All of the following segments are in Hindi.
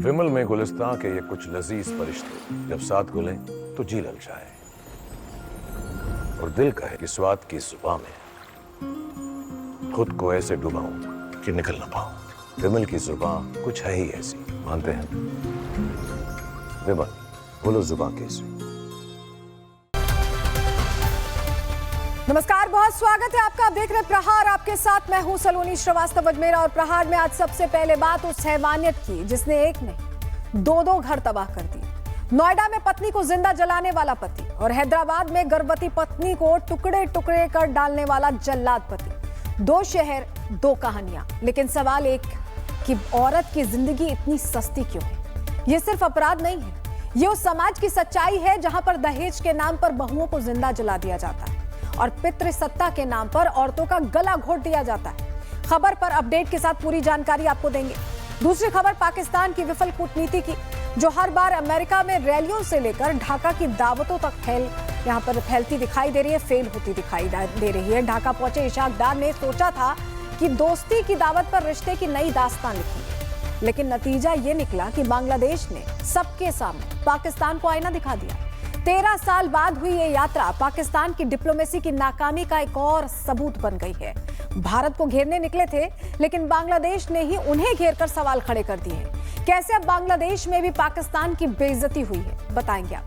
विमल में गुलिस्तां के ये कुछ लजीज फरिश्ते जब साथ घुलें तो जी ललचाए और दिल कहे कि स्वाद की जुबान में खुद को ऐसे डुबाऊं कि निकल ना पाऊं। विमल की जुबान कुछ है ही ऐसी, मानते हैं? विमल, बोलो जुबान कैसी? नमस्कार, बहुत स्वागत है आपका। आप देख रहे प्रहार, आपके साथ मैं हूं सलोनी श्रीवास्तव अजमेर। और प्रहार में आज सबसे पहले बात उस हैवानियत की जिसने एक नहीं दो घर तबाह कर दिए। नोएडा में पत्नी को जिंदा जलाने वाला पति और हैदराबाद में गर्भवती पत्नी को टुकड़े टुकड़े कर डालने वाला जल्लाद पति। दो शहर, दो कहानियां, लेकिन सवाल एक कि औरत की जिंदगी इतनी सस्ती क्यों है? ये सिर्फ अपराध नहीं है, ये उस समाज की सच्चाई है जहां पर दहेज के नाम पर बहुओं को जिंदा जला दिया जाता है और पितृसत्ता के नाम पर औरतों का गला घोट दिया जाता है। खबर पर अपडेट के साथ पूरी जानकारी आपको देंगे। दूसरी खबर पाकिस्तान की विफल कूटनीति की, जो हर बार अमेरिका में रैलियों से लेकर ढाका की दावतों तक यहां पर फैलती दिखाई दे रही है, फेल होती दिखाई दे रही है। ढाका पहुंचे इशाक डार ने सोचा था कि दोस्ती की दावत पर रिश्ते की नई दास्तान लिखेंगे, लेकिन नतीजा ये निकला कि बांग्लादेश ने सबके सामने पाकिस्तान को आईना दिखा दिया। 13 साल बाद हुई ये यात्रा पाकिस्तान की डिप्लोमेसी की नाकामी का एक और सबूत बन गई है। भारत को घेरने निकले थे, लेकिन बांग्लादेश ने ही उन्हें घेरकर सवाल खड़े कर दिए हैं। कैसे अब बांग्लादेश में भी पाकिस्तान की बेइज्जती हुई है, बताएंगे आप।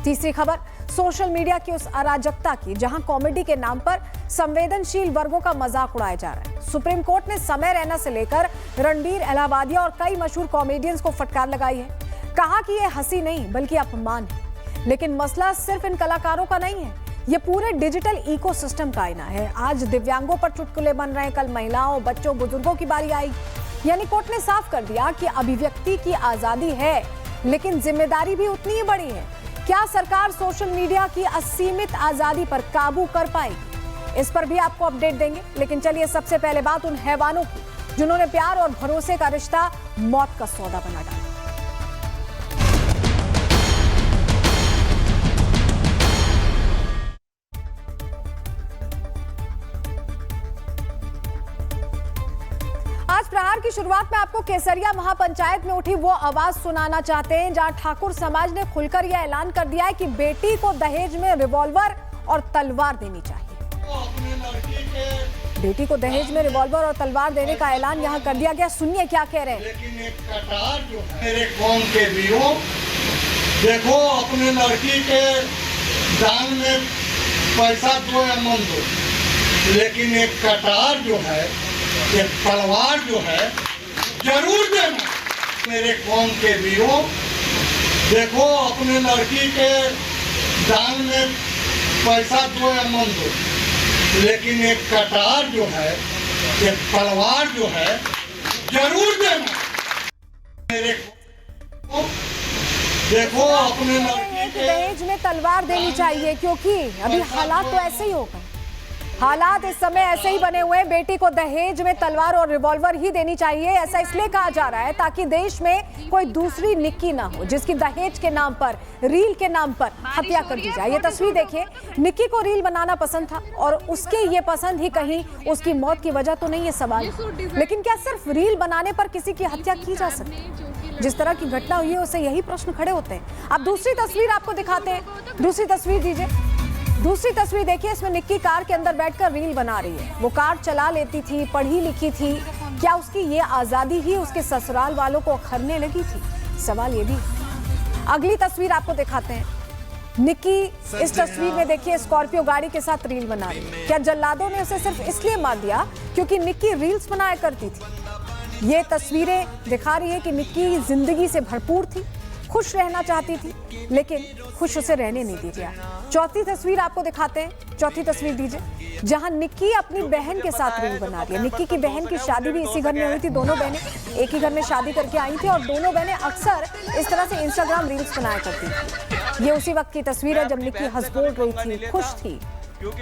तीसरी खबर सोशल मीडिया की उस अराजकता की, जहां कॉमेडी के नाम पर संवेदनशील वर्गों का मजाक उड़ाया जा रहा है। सुप्रीम कोर्ट ने समय रैना से लेकर रणबीर इलाहाबादिया और कई मशहूर कॉमेडियंस को फटकार लगाई है। कहा कि यह हंसी नहीं बल्कि अपमान है। लेकिन मसला सिर्फ इन कलाकारों का नहीं है, ये पूरे डिजिटल इकोसिस्टम का आईना है। आज दिव्यांगों पर चुटकुले बन रहे हैं, कल महिलाओं, बच्चों, बुजुर्गों की बारी आई। यानी कोर्ट ने साफ कर दिया कि अभिव्यक्ति की आजादी है, लेकिन जिम्मेदारी भी उतनी ही बड़ी है। क्या सरकार सोशल मीडिया की असीमित आजादी पर काबू कर पाएगी? इस पर भी आपको अपडेट देंगे। लेकिन चलिए सबसे पहले बात उन हैवानों की जिन्होंने प्यार और भरोसे का रिश्ता मौत का सौदा बना डाला। आज प्रहार की शुरुआत में आपको केसरिया महापंचायत में उठी वो आवाज सुनाना चाहते हैं, जहां ठाकुर समाज ने खुलकर यह ऐलान कर दिया है कि बेटी को दहेज में रिवॉल्वर और तलवार देनी चाहिए। बेटी को दहेज में रिवॉल्वर और तलवार देने का ऐलान यहां कर दिया गया। सुनिए क्या कह रहे हैं। लेकिन एक कटार जो मेरे कौम के वीरों, देखो अपने लड़की के दान में पैसा दो या मन दो, लेकिन एक कटार जो है, एक तलवार जो है, जरूर देना। मेरे कौम के वीरों, देखो अपने लड़की के दान में पैसा दो या मन दो, लेकिन एक कटार जो है, एक तलवार जो है, जरूर देना। मेरे को देखो अपने लड़की के दहेज में तलवार देनी चाहिए, क्योंकि अभी हालात तो ऐसे ही हो गए। हालात इस समय ऐसे ही बने हुए हैं। बेटी को दहेज में तलवार और रिवॉल्वर ही देनी चाहिए, ऐसा इसलिए कहा जा रहा है ताकि देश में कोई दूसरी निक्की ना हो जिसकी दहेज के नाम पर, रील के नाम पर हत्या कर दी जाए। ये तस्वीर देखिए, निक्की को रील बनाना पसंद था और उसके ये पसंद ही कहीं उसकी मौत की वजह तो नहीं है सवाल। लेकिन क्या सिर्फ रील बनाने पर किसी की हत्या की जा सकती? जिस तरह की घटना हुई है उससे यही प्रश्न खड़े होते हैं। अब दूसरी तस्वीर आपको दिखाते हैं। दूसरी तस्वीर दीजिए। दूसरी तस्वीर देखिए, इसमें निक्की कार के अंदर बैठकर रील बना रही है। वो कार चला लेती थी, पढ़ी लिखी थी, क्या उसकी ये आजादी ही उसके ससुराल वालों को अखरने लगी थी? सवाल ये भी है। अगली तस्वीर आपको दिखाते हैं। निक्की इस तस्वीर में देखिए स्कॉर्पियो गाड़ी के साथ रील बना रही है। क्या जल्लादों ने उसे सिर्फ इसलिए मार दिया क्योंकि निक्की रील्स बनाया करती थी? ये तस्वीरें दिखा रही है कि निक्की जिंदगी से भरपूर थी, खुश रहना चाहती थी, लेकिन खुश उसे रहने नहीं दी गया। चौथी तस्वीर आपको दिखाते हैं। चौथी तस्वीर दीजिए, जहां निक्की अपनी बहन के साथ रील बना रही है। निक्की की बहन की शादी भी इसी घर में हुई थी। दोनों बहनें एक ही घर में शादी करके आई थी और दोनों बहनें अक्सर इस तरह से इंस्टाग्राम रील्स बनाया करती थी। ये उसी वक्त की तस्वीर है जब निक्की हंस बोल रही थी, खुश थी।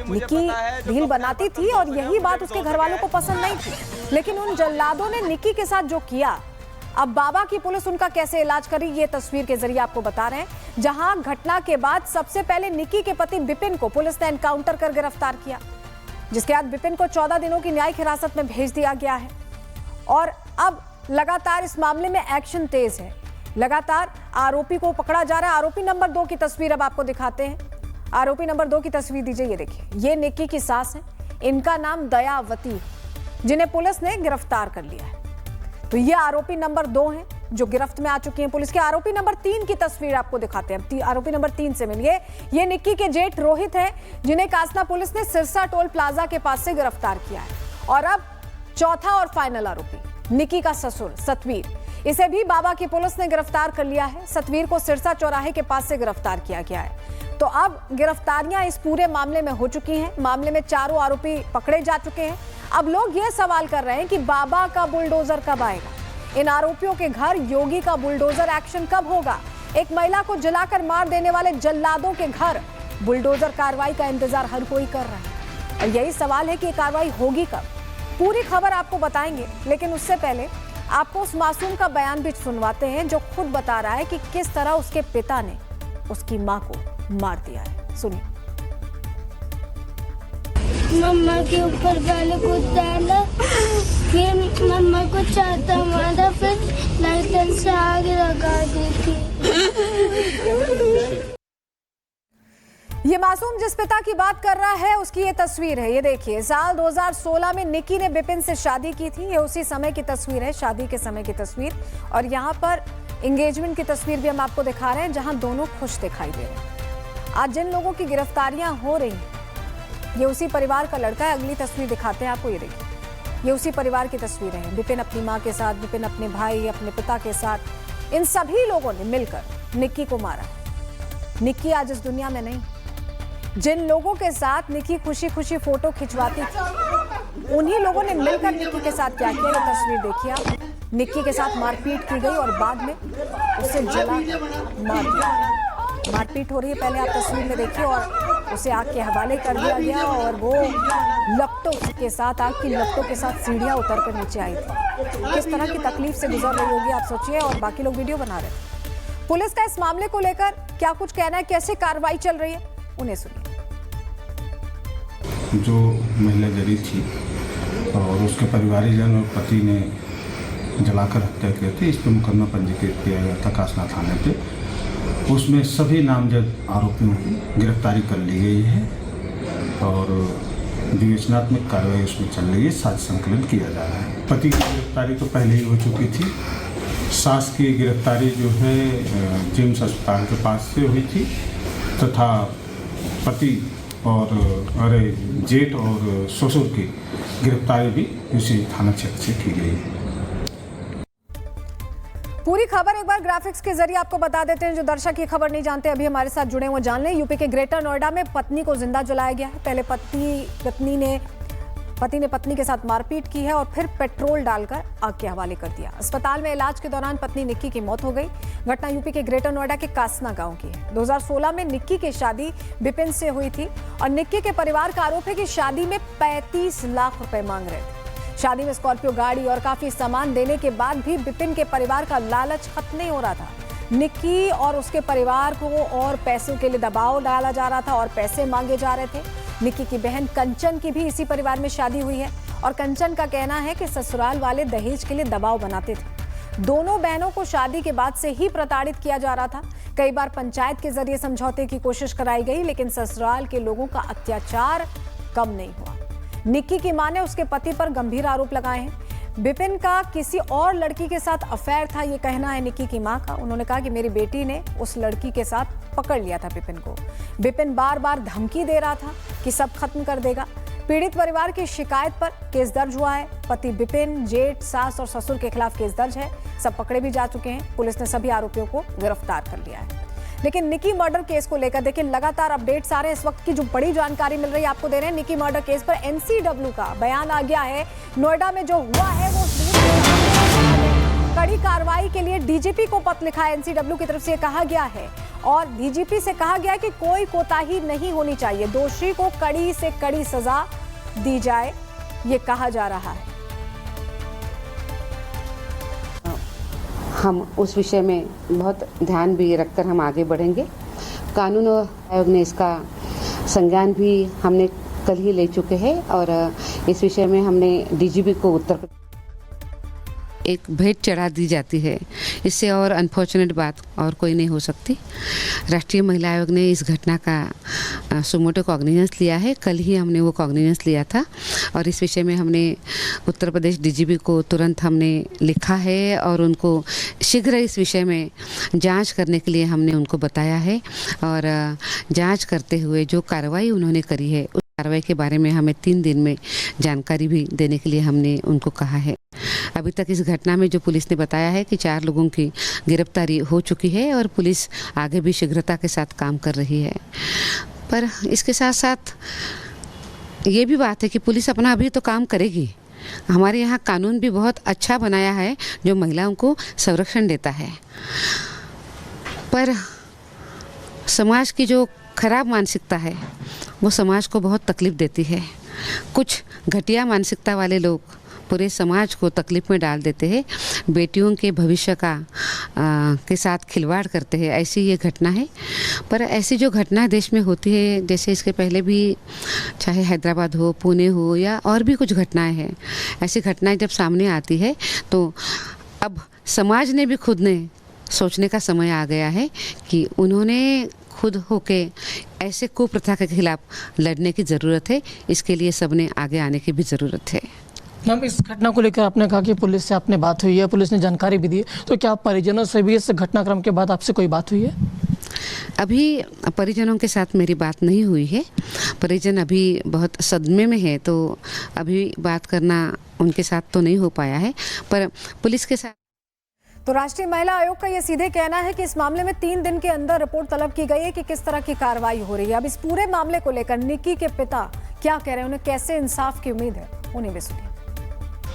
निक्की रील बनाती थी और यही बात उसके घर वालों को पसंद नहीं थी, लेकिन उन जल्लादों ने निक्की के साथ जो किया, अब बाबा की पुलिस उनका कैसे इलाज करी, ये तस्वीर के जरिए आपको बता रहे हैं। जहां घटना के बाद सबसे पहले निक्की के पति विपिन को पुलिस ने एनकाउंटर कर गिरफ्तार किया, जिसके बाद विपिन को 14 दिनों की न्यायिक हिरासत में भेज दिया गया है। और अब लगातार इस मामले में एक्शन तेज है। लगातार आरोपी को पकड़ा जा रहा है। आरोपी नंबर 2 की तस्वीर अब आपको दिखाते हैं। आरोपी नंबर 2 की तस्वीर दीजिए, ये देखिए, ये निक्की की सास है, इनका नाम दयावती है, जिन्हें पुलिस ने गिरफ्तार कर लिया है। तो ये आरोपी नंबर 2 हैं जो गिरफ्त में आ चुकी हैं पुलिस के। आरोपी नंबर 3 की तस्वीर आपको दिखाते हैं। आरोपी नंबर 3 से मिलिए। ये निक्की के जेठ रोहित है, जिन्हें कासना पुलिस ने सिरसा टोल प्लाजा के पास से गिरफ्तार किया है। और अब चौथा और फाइनल आरोपी निक्की का ससुर सतवीर, इसे भी बाबा की पुलिस ने गिरफ्तार कर लिया है। सतवीर को सिरसा चौराहे के पास से गिरफ्तार किया गया है। तो अब गिरफ्तारियां इस पूरे मामले में हो चुकी हैं। मामले में चारों आरोपी पकड़े जा चुके हैं। अब लोग ये सवाल कर रहे हैं कि बाबा का बुलडोजर कब आएगा, इन आरोपियों के घर योगी का बुलडोजर एक्शन कब होगा। एक महिला को जलाकर मार देने वाले जल्लादों के घर बुलडोजर कार्रवाई का इंतजार हर कोई कर रहा है। और यही सवाल है कि कार्रवाई होगी कब। पूरी खबर आपको बताएंगे, लेकिन उससे पहले आपको उस मासूम का बयान भी सुनवाते हैं जो खुद बता रहा है कि किस तरह उसके पिता ने उसकी मां को मार दिया है। सुनिए। मम्मा के ऊपर पहले कुछ डाला, फिर मम्मा को चाहता मारा, फिर लाइटर से आग लगा दी थी। ये मासूम जिस पिता की बात कर रहा है उसकी ये तस्वीर है, ये देखिए। साल 2016 में निक्की ने विपिन से शादी की थी। ये उसी समय की तस्वीर है, शादी के समय की तस्वीर। और यहाँ पर एंगेजमेंट की तस्वीर भी हम आपको दिखा रहे हैं, जहां दोनों खुश दिखाई दे रहे हैं। आज जिन लोगों की गिरफ्तारियां हो रही हैं, ये उसी परिवार का लड़का है। अगली तस्वीर दिखाते हैं आपको, ये देखिए। ये उसी परिवार की तस्वीर है। विपिन अपनी माँ के साथ, विपिन अपने भाई, अपने पिता के साथ, इन सभी लोगों ने मिलकर निक्की को मारा। निक्की आज इस दुनिया में नहीं। जिन लोगों के साथ निक्की खुशी खुशी फोटो खिंचवाती थी, उन्हीं लोगों ने मिलकर निक्की के साथ क्या किया, ये तस्वीर देखिए आप। निक्की के साथ मारपीट की गई और बाद में उसे जला मार दिया। मारपीट हो रही है, पहले आप तस्वीर में देखिए, और उसे आग के हवाले कर दिया गया और वो लपटों के साथ, आग की लपटों के साथ सीढ़ियां उतर कर नीचे आई थी। किस तरह की तकलीफ से गुजर रही होगी आप सोचिए। और बाकी लोग वीडियो बना रहे हैं। पुलिस का इस मामले को लेकर क्या कुछ कहना है, कैसे कार्रवाई चल रही है, उन्हें सुनिए। जो महिला जरी थी और उसके परिवारीजन और पति ने जलाकर हत्या की थी, इस पर मुकदमा पंजीकृत किया गया था कासना थाने पे। उसमें सभी नामजद आरोपियों की गिरफ्तारी कर ली गई है और विवेचनात्मक कार्रवाई उसमें चल रही है, साक्ष्य संकलन किया जा रहा है। पति की गिरफ्तारी तो पहले ही हो चुकी थी। सास की गिरफ्तारी जो है जेम्स अस्पताल के पास से हुई थी, तथा पति और जेठ और ससुर की गिरफ्तारी भी उसी थाना क्षेत्र से की गई है। पूरी खबर एक बार ग्राफिक्स के जरिए आपको बता देते हैं, जो दर्शक ये खबर नहीं जानते अभी हमारे साथ जुड़े वो जान लें। यूपी के ग्रेटर नोएडा में पत्नी को जिंदा जलाया गया है। पहले पति ने पत्नी के साथ मारपीट की है और फिर पेट्रोल डालकर आग के हवाले कर दिया। अस्पताल में इलाज के दौरान पत्नी निक्की की मौत हो गई। घटना यूपी के ग्रेटर नोएडा के कासना गांव की है। 2016 में निक्की की शादी विपिन से हुई थी और निक्की के परिवार का आरोप है कि शादी में 35 लाख रुपए मांग रहे थे। शादी में स्कॉर्पियो गाड़ी और काफी सामान देने के बाद भी विपिन के परिवार का लालच खत्म नहीं हो रहा था। निक्की और उसके परिवार को और पैसों के लिए दबाव डाला जा रहा था और पैसे मांगे जा रहे थे। निक्की की बहन कंचन की भी इसी परिवार में शादी हुई है और कंचन का कहना है कि ससुराल वाले दहेज के लिए दबाव बनाते थे। दोनों बहनों को शादी के बाद से ही प्रताड़ित किया जा रहा था। कई बार पंचायत के जरिए समझौते की कोशिश कराई गई, लेकिन ससुराल के लोगों का अत्याचार कम नहीं हुआ। निक्की की मां ने उसके पति पर गंभीर आरोप लगाए हैं। विपिन का किसी और लड़की के साथ अफेयर था, ये कहना है निक्की की मां का। उन्होंने कहा कि मेरी बेटी ने उस लड़की के साथ पकड़ लिया था विपिन को। विपिन बार बार धमकी दे रहा था कि सब खत्म कर देगा। पीड़ित परिवार की शिकायत पर केस दर्ज हुआ है। पति विपिन, जेठ, सास और ससुर के खिलाफ केस दर्ज है। सब पकड़े भी जा चुके हैं। पुलिस ने सभी आरोपियों को गिरफ्तार कर लिया है। लेकिन निक्की मर्डर केस को लेकर देखिए लगातार अपडेट्स आ रहे हैं। इस वक्त की जो बड़ी जानकारी मिल रही है आपको दे रहे हैं। निक्की मर्डर केस पर एनसीडब्ल्यू का बयान आ गया है। नोएडा में जो हुआ है वो कड़ी कार्रवाई के लिए डीजीपी को पत्र लिखा है। एनसीडब्ल्यू की तरफ से कहा गया है और डीजीपी से कहा गया कि कोई कोताही नहीं होनी चाहिए, दोषी को कड़ी से कड़ी सजा दी जाए, ये कहा जा रहा है। हम उस विषय में बहुत ध्यान भी रखकर हम आगे बढ़ेंगे। कानून आयोग ने इसका संज्ञान भी हमने कल ही ले चुके हैं और इस विषय में हमने डीजीपी को उत्तर एक भेंट चढ़ा दी जाती है। इससे और अनफॉर्चुनेट बात और कोई नहीं हो सकती। राष्ट्रीय महिला आयोग ने इस घटना का सुमोटो कॉग्निजेंस लिया है। कल ही हमने वो कॉग्निजेंस लिया था और इस विषय में हमने उत्तर प्रदेश डीजीपी को तुरंत हमने लिखा है और उनको शीघ्र इस विषय में जांच करने के लिए हमने उनको बताया है और जांच करते हुए जो कार्रवाई उन्होंने करी है उस कार्रवाई के बारे में हमें 3 दिन में जानकारी भी देने के लिए हमने उनको कहा है। अभी तक इस घटना में जो पुलिस ने बताया है कि 4 लोगों की गिरफ्तारी हो चुकी है और पुलिस आगे भी शीघ्रता के साथ काम कर रही है। पर इसके साथ साथ ये भी बात है कि पुलिस अपना अभी तो काम करेगी। हमारे यहाँ कानून भी बहुत अच्छा बनाया है जो महिलाओं को संरक्षण देता है, पर समाज की जो खराब मानसिकता है वो समाज को बहुत तकलीफ देती है। कुछ घटिया मानसिकता वाले लोग पूरे समाज को तकलीफ में डाल देते हैं, बेटियों के भविष्य के साथ खिलवाड़ करते हैं। ऐसी ये घटना है। पर ऐसी जो घटना देश में होती है, जैसे इसके पहले भी चाहे हैदराबाद हो, पुणे हो या और भी कुछ घटनाएं हैं, ऐसी घटनाएं जब सामने आती है तो अब समाज ने भी खुद ने सोचने का समय आ गया है कि उन्होंने खुद होके ऐसे कुप्रथा के खिलाफ लड़ने की ज़रूरत है। इसके लिए सबने आगे आने की भी ज़रूरत है। मैम, इस घटना को लेकर आपने कहा कि पुलिस से आपने बात हुई है, पुलिस ने जानकारी भी दी है, तो क्या परिजनों से भी इस घटनाक्रम के बाद आपसे कोई बात हुई है? अभी परिजनों के साथ मेरी बात नहीं हुई है। परिजन अभी बहुत सदमे में है तो अभी बात करना उनके साथ तो नहीं हो पाया है, पर पुलिस के साथ। तो राष्ट्रीय महिला आयोग का यह सीधे कहना है कि इस मामले में 3 दिन के अंदर रिपोर्ट तलब की गई है कि किस तरह की कार्रवाई हो रही है। अब इस पूरे मामले को लेकर निक्की के पिता क्या कह रहे हैं, उन्हें कैसे इंसाफ की उम्मीद है, उन्हें भी सुनिए।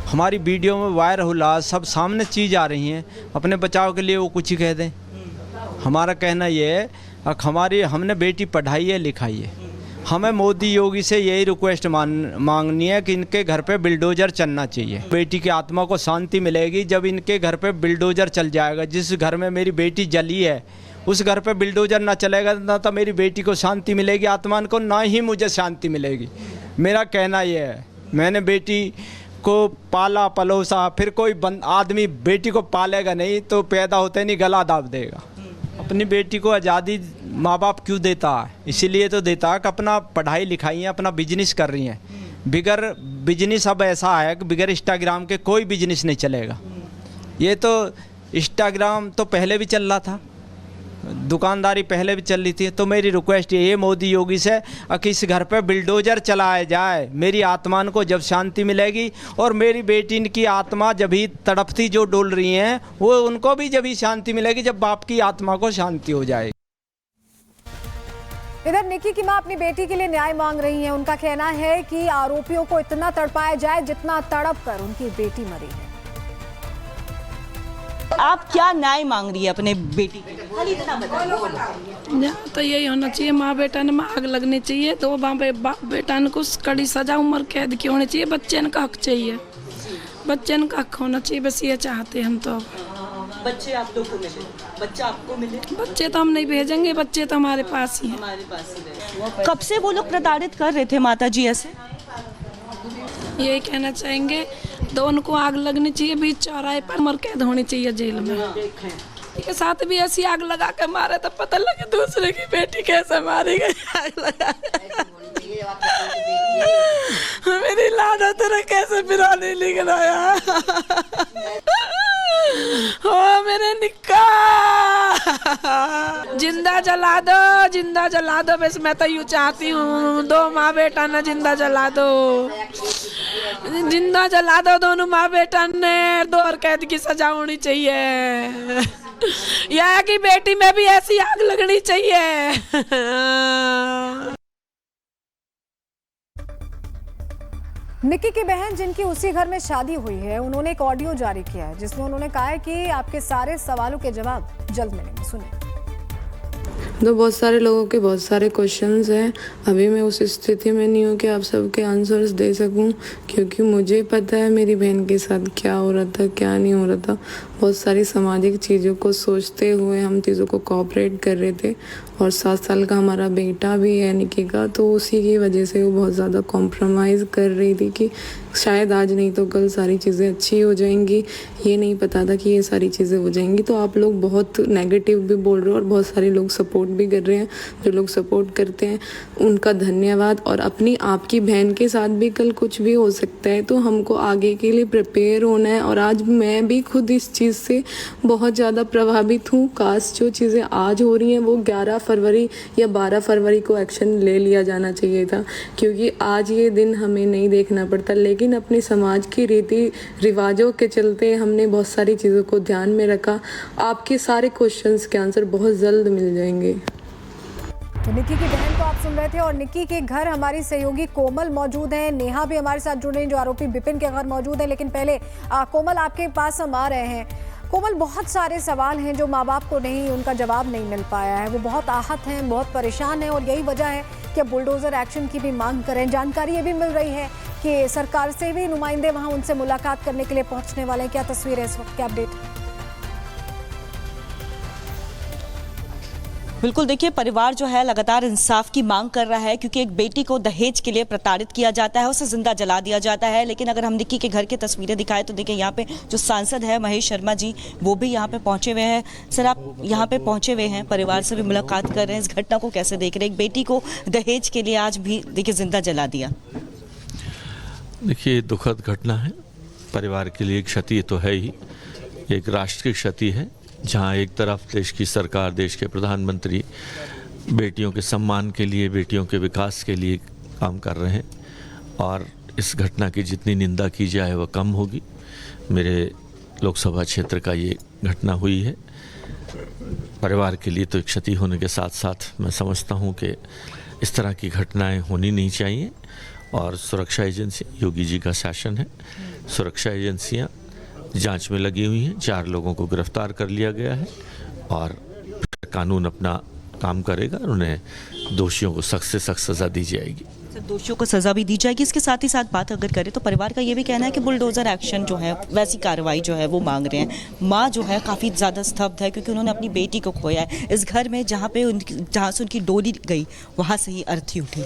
हमारी वीडियो में वायरल होला सब सामने चीज़ आ रही हैं, अपने बचाव के लिए वो कुछ ही कह दें। हमारा कहना ये है हमने बेटी पढ़ाई है लिखाई है, हमें मोदी योगी से यही रिक्वेस्ट मांगनी है कि इनके घर पे बिल्डोजर चलना चाहिए। बेटी की आत्मा को शांति मिलेगी जब इनके घर पे बिल्डोजर चल जाएगा। जिस घर में मेरी बेटी जली है उस घर पे बिल्डोजर ना चलेगा, ना तो मेरी बेटी को शांति मिलेगी आत्मा को, ना ही मुझे शांति मिलेगी। मेरा कहना यह है, मैंने बेटी को पाला पलोसा, फिर कोई आदमी बेटी को पालेगा नहीं तो पैदा होते नहीं गला दाब देगा। अपनी बेटी को आज़ादी माँ बाप क्यों देता है? इसीलिए तो देता है कि अपना पढ़ाई लिखाई है, अपना बिजनेस कर रही हैं। बिगर बिजनेस अब ऐसा है कि बिगर इंस्टाग्राम के कोई बिजनेस नहीं चलेगा। ये तो इंस्टाग्राम तो पहले भी चल रहा था, दुकानदारी पहले भी चल रही थी। तो मेरी रिक्वेस्ट ये है मोदी योगी से कि इस घर पे बिल्डोजर चलाया जाए। मेरी आत्मा को जब शांति मिलेगी और मेरी बेटी की आत्मा जब ही तड़पती जो डोल रही हैं वो उनको भी जब ही शांति मिलेगी, जब बाप की आत्मा को शांति हो जाएगी। इधर निक्की की मां अपनी बेटी के लिए न्याय मांग रही हैं। उनका कहना है कि आरोपियों को इतना तड़पाया जाए जितना तड़प कर उनकी बेटी मरी है। आप क्या न्याय मांग रही है अपने बेटी के लिए? तो यही होना चाहिए, माँ बेटा ने आग लगनी चाहिए, तो बाप बेटा को कड़ी सजा उम्र कैद की होनी चाहिए। बच्चे का हक चाहिए, बच्चे का हक होना चाहिए, बस ये चाहते हम तो। बच्चे आप लोग को मिले, बच्चा आपको मिले? बच्चे तो हम नहीं भेजेंगे, बच्चे तो हमारे पास ही हैं। हमारे पास ही। कब से वो लोग प्रताड़ित कर रहे थे माता जी ऐसे? यही कहना चाहेंगे, तो उनको आग लगनी चाहिए, बीच चौराहे पर उम्र कैद होनी चाहिए जेल में। के साथ भी ऐसी आग लगा के मारे तो पता लगे दूसरे की बेटी कैसे मारी गई। आग लगा मेरी लाडो तेरा कैसे बिरानी लिख रहा हो मेरे निक्का, जिंदा जला दो, जिंदा जला दो। बस मैं तो यूँ चाहती हूँ, 2 माँ बेटा ने जिंदा जला दो, जिंदा जला दो दोनों माँ बेटा ने। 2 और कैद की सजा होनी चाहिए, या कि बेटी में भी ऐसी आग लगनी चाहिए। निक्की की बहन जिनकी उसी घर में शादी हुई है, उन्होंने एक ऑडियो जारी किया है जिसमें उन्होंने कहा है कि आपके सारे सवालों के जवाब जल्द मिलेंगे। सुनिए। तो बहुत सारे लोगों के बहुत सारे क्वेश्चंस हैं। अभी मैं उस स्थिति में नहीं हूँ कि आप सबके आंसर्स दे सकूँ, क्योंकि मुझे पता है मेरी बहन के साथ क्या हो रहा था, क्या नहीं हो रहा था। बहुत सारी सामाजिक चीज़ों को सोचते हुए हम चीज़ों को कोऑपरेट कर रहे थे। और 7 साल का हमारा बेटा भी है निक्की का, तो उसी की वजह से वो बहुत ज़्यादा कॉम्प्रोमाइज़ कर रही थी कि शायद आज नहीं तो कल सारी चीज़ें अच्छी हो जाएंगी। ये नहीं पता था कि ये सारी चीज़ें हो जाएंगी। तो आप लोग बहुत नेगेटिव भी बोल रहे हो और बहुत सारे लोग सपोर्ट भी कर रहे हैं। जो लोग सपोर्ट करते हैं उनका धन्यवाद। और अपनी आपकी बहन के साथ भी कल कुछ भी हो सकता है, तो हमको आगे के लिए प्रिपेयर होना है। और आज मैं भी खुद इस चीज़ से बहुत ज़्यादा प्रभावित हूँ। काश जो चीज़ें आज हो रही हैं वो 11 फरवरी या 12 फरवरी को एक्शन ले लिया जाना चाहिए था, क्योंकि आज ये दिन हमें नहीं देखना पड़ता। लेकिन अपने समाज की रीति रिवाजों के चलते हमने बहुत सारी चीज़ों को ध्यान में रखा। आपके सारे क्वेश्चंस के आंसर बहुत जल्द मिल जाएंगे। तो निक्की की बहन को आप सुन रहे थे और निक्की के घर हमारी सहयोगी कोमल मौजूद हैं, नेहा भी हमारे साथ जुड़ रही हैं जो आरोपी विपिन के घर मौजूद है। लेकिन पहले कोमल आपके पास हम आ रहे हैं। कोमल, बहुत सारे सवाल हैं जो माँ बाप को नहीं, उनका जवाब नहीं मिल पाया है। वो बहुत आहत हैं, बहुत परेशान हैं और यही वजह है कि बुलडोजर एक्शन की भी मांग करें। जानकारी ये भी मिल रही है कि सरकार से भी नुमाइंदे वहां उनसे मुलाकात करने के लिए पहुंचने वाले हैं। क्या तस्वीर है इस वक्त, क्या अपडेट? बिल्कुल, देखिए परिवार जो है लगातार इंसाफ की मांग कर रहा है, क्योंकि एक बेटी को दहेज के लिए प्रताड़ित किया जाता है, उसे जिंदा जला दिया जाता है। लेकिन अगर हम निक्की के घर की तस्वीरें दिखाएं तो देखिए यहाँ पे जो सांसद है महेश शर्मा जी, वो भी यहाँ पे पहुंचे हुए हैं। सर, आप यहाँ पे पहुंचे हुए हैं, परिवार से भी मुलाकात कर रहे हैं, इस घटना को कैसे देख रहे हैं? एक बेटी को दहेज के लिए आज भी देखिए जिंदा जला दिया। देखिए, दुखद घटना है, परिवार के लिए क्षति तो है ही, एक राष्ट्र की क्षति है, जहां एक तरफ देश की सरकार, देश के प्रधानमंत्री बेटियों के सम्मान के लिए, बेटियों के विकास के लिए काम कर रहे हैं और इस घटना की जितनी निंदा की जाए वह कम होगी। मेरे लोकसभा क्षेत्र का ये घटना हुई है, परिवार के लिए तो क्षति होने के साथ साथ मैं समझता हूँ कि इस तरह की घटनाएं होनी नहीं चाहिए। और सुरक्षा एजेंसी, योगी जी का शासन है, सुरक्षा एजेंसियां जांच में लगी हुई हैं। 4 लोगों को गिरफ्तार कर लिया गया है और कानून अपना काम करेगा और उन्हें दोषियों को सख्त से सख्त सज़ा दी जाएगी। दोषियों को सज़ा भी दी जाएगी। इसके साथ ही साथ बात अगर करें तो परिवार का ये भी कहना है कि बुलडोज़र एक्शन जो है, वैसी कार्रवाई जो है वो मांग रहे हैं। माँ जो है काफ़ी ज़्यादा स्तब्ध है, क्योंकि उन्होंने अपनी बेटी को खोया है। इस घर में जहाँ से उनकी डोली गई वहाँ से ही अर्थी उठी।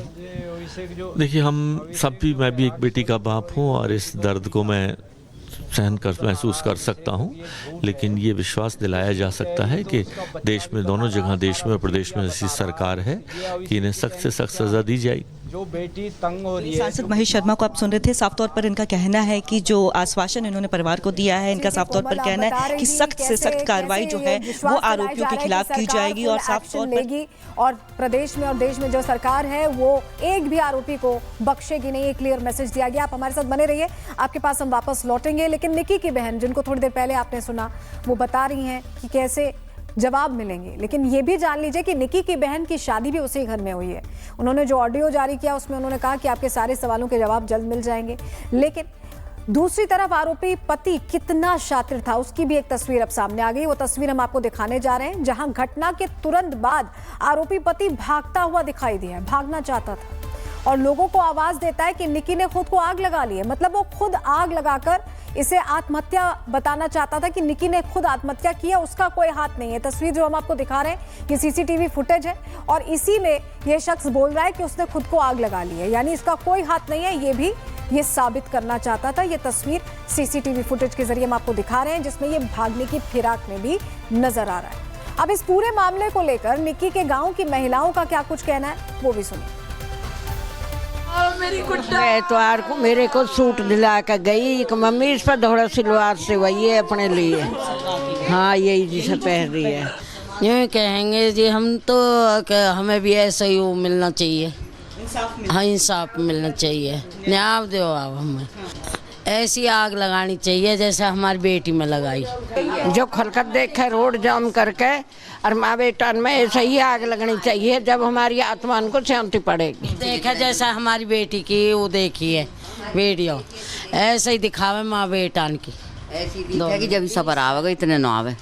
देखिए, हम सब भी, मैं भी एक बेटी का बाप हूँ और इस दर्द को मैं महसूस कर सकता हूँ। लेकिन ये विश्वास दिलाया जा सकता है कि देश में, दोनों जगह देश में और प्रदेश में ऐसी सरकार है कि इन्हें सख्त से सख्त सज़ा दी जाएगी। जो बेटी तंग हो रही है, सांसद महेश शर्मा को आप सुन रहे थे, साफ तौर पर इनका कहना है कि जो आश्वासन इन्होंने परिवार को दिया है, इनका साफ तौर पर कहना है कि सख्त से सख्त कार्रवाई जो है वो आरोपियों के खिलाफ की जाएगी और साफ तौर पर और प्रदेश में और देश में जो सरकार है वो एक भी आरोपी को बख्शेगी नहीं। एक क्लियर मैसेज दिया गया। आप हमारे साथ बने रहिए, आपके पास हम वापस लौटेंगे। लेकिन निक्की की बहन, जिनको थोड़ी देर पहले आपने सुना, वो बता रही हैं कि कैसे जवाब मिलेंगे। लेकिन ये भी जान लीजिए कि निक्की की बहन की शादी भी उसी घर में हुई है। उन्होंने जो ऑडियो जारी किया उसमें उन्होंने कहा कि आपके सारे सवालों के जवाब जल्द मिल जाएंगे। लेकिन दूसरी तरफ आरोपी पति कितना शातिर था, उसकी भी एक तस्वीर अब सामने आ गई। वो तस्वीर हम आपको दिखाने जा रहे हैं, जहां घटना के तुरंत बाद आरोपी पति भागता हुआ दिखाई दिया है। भागना चाहता था और लोगों को आवाज देता है कि निक्की ने खुद को आग लगा ली है। मतलब वो खुद आग लगाकर इसे आत्महत्या बताना चाहता था कि निक्की ने खुद आत्महत्या किया, उसका कोई हाथ नहीं है। तस्वीर जो हम आपको दिखा रहे हैं ये सीसीटीवी फुटेज है और इसी में ये शख्स बोल रहा है कि उसने खुद को आग लगा ली है, यानी इसका कोई हाथ नहीं है। ये भी ये साबित करना चाहता था। ये तस्वीर सीसीटीवी फुटेज के जरिए हम आपको दिखा रहे हैं, जिसमें ये भागने की फिराक में भी नजर आ रहा है। अब इस पूरे मामले को लेकर निक्की के गाँव की महिलाओं का क्या कुछ कहना है वो भी सुनिए। एतवार को मेरे को सूट दिला कर गई एक मम्मी, इस पर थोड़ा सिलवार सिलवाई है अपने लिए। हाँ, यही जिसे पहन रही है। यूँ कहेंगे जी हम तो हमें भी ऐसा ही वो मिलना चाहिए। हाँ, इंसाफ मिलना चाहिए। न्याय दो आप हमें। ऐसी आग लगानी चाहिए जैसे हमारी बेटी में लगाई। जो खलकत देखे रोड जाम करके और माँ बेटा में ऐसे ही आग लगनी चाहिए, जब हमारी आत्मा को शांति पड़ेगी। देखा जैसा हमारी बेटी की वो देखी है वीडियो, ऐसे ही दिखावे माँ बेटा की। ऐसी दिखेगी जब सबर आवेगा, इतने न आवे।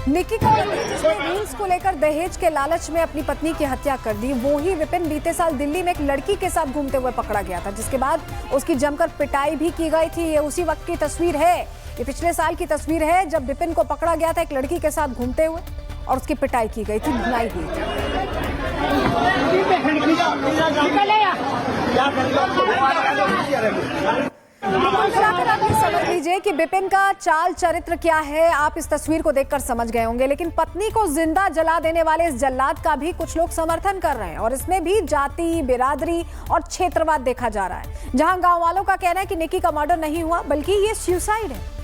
निक्की का जिसने रील्स को लेकर दहेज के लालच में अपनी पत्नी की हत्या कर दी, वो ही विपिन बीते साल दिल्ली में एक लड़की के साथ घूमते हुए पकड़ा गया था, जिसके बाद उसकी जमकर पिटाई भी की गई थी। ये उसी वक्त की तस्वीर है, ये पिछले साल की तस्वीर है जब विपिन को पकड़ा गया था एक लड़की के साथ घूमते हुए और उसकी पिटाई की गई थी, धुनाई हुई थी। आप ये समझ लीजिए कि विपिन का चाल चरित्र क्या है, आप इस तस्वीर को देखकर समझ गए होंगे। लेकिन पत्नी को जिंदा जला देने वाले इस जल्लाद का भी कुछ लोग समर्थन कर रहे हैं और इसमें भी जाति, बिरादरी और क्षेत्रवाद देखा जा रहा है। जहां गांव वालों का कहना है कि निक्की का मर्डर नहीं हुआ बल्कि ये सुसाइड है।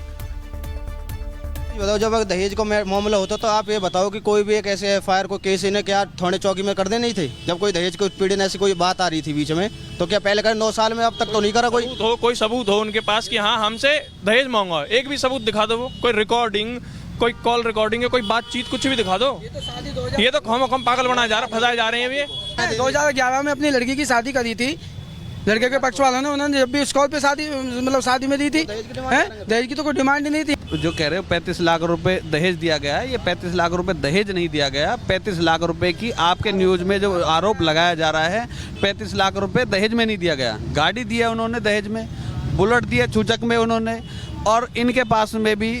बताओ, जब दहेज को मामला होता तो आप ये बताओ कि कोई भी एक ऐसे एफआईआर को केस इन्हें क्या थाने चौकी में कर दे नहीं थे? जब कोई दहेज को पीड़न ऐसी कोई बात आ रही थी बीच में, तो क्या पहले कर 9 साल में अब तक तो नहीं करा कोई सबूत हो उनके पास कि हाँ हमसे दहेज मांगा, एक भी सबूत दिखा दो, वो कोई रिकॉर्डिंग, कोई कॉल रिकॉर्डिंग है, कोई बातचीत, कुछ भी दिखा दो। ये तो हम पागल बनाए जा रहे, फंसाए जा रहे हैं। ये 2011 में अपनी लड़की की शादी करी थी, लड़के के पक्ष वालों ने, उन्होंने जब भी स्कॉल पे शादी में दी थी, दहेज की तो कोई डिमांड नहीं थी। जो कह रहे हो 35 लाख रुपए दहेज दिया गया है, ये 35 लाख रुपए दहेज नहीं दिया गया। 35 लाख रुपए की आपके न्यूज में जो आरोप लगाया जा रहा है, 35 लाख रुपए दहेज में नहीं दिया गया। गाड़ी दिया उन्होंने दहेज में, बुलेट दिया चूचक में उन्होंने, और इनके पास में भी,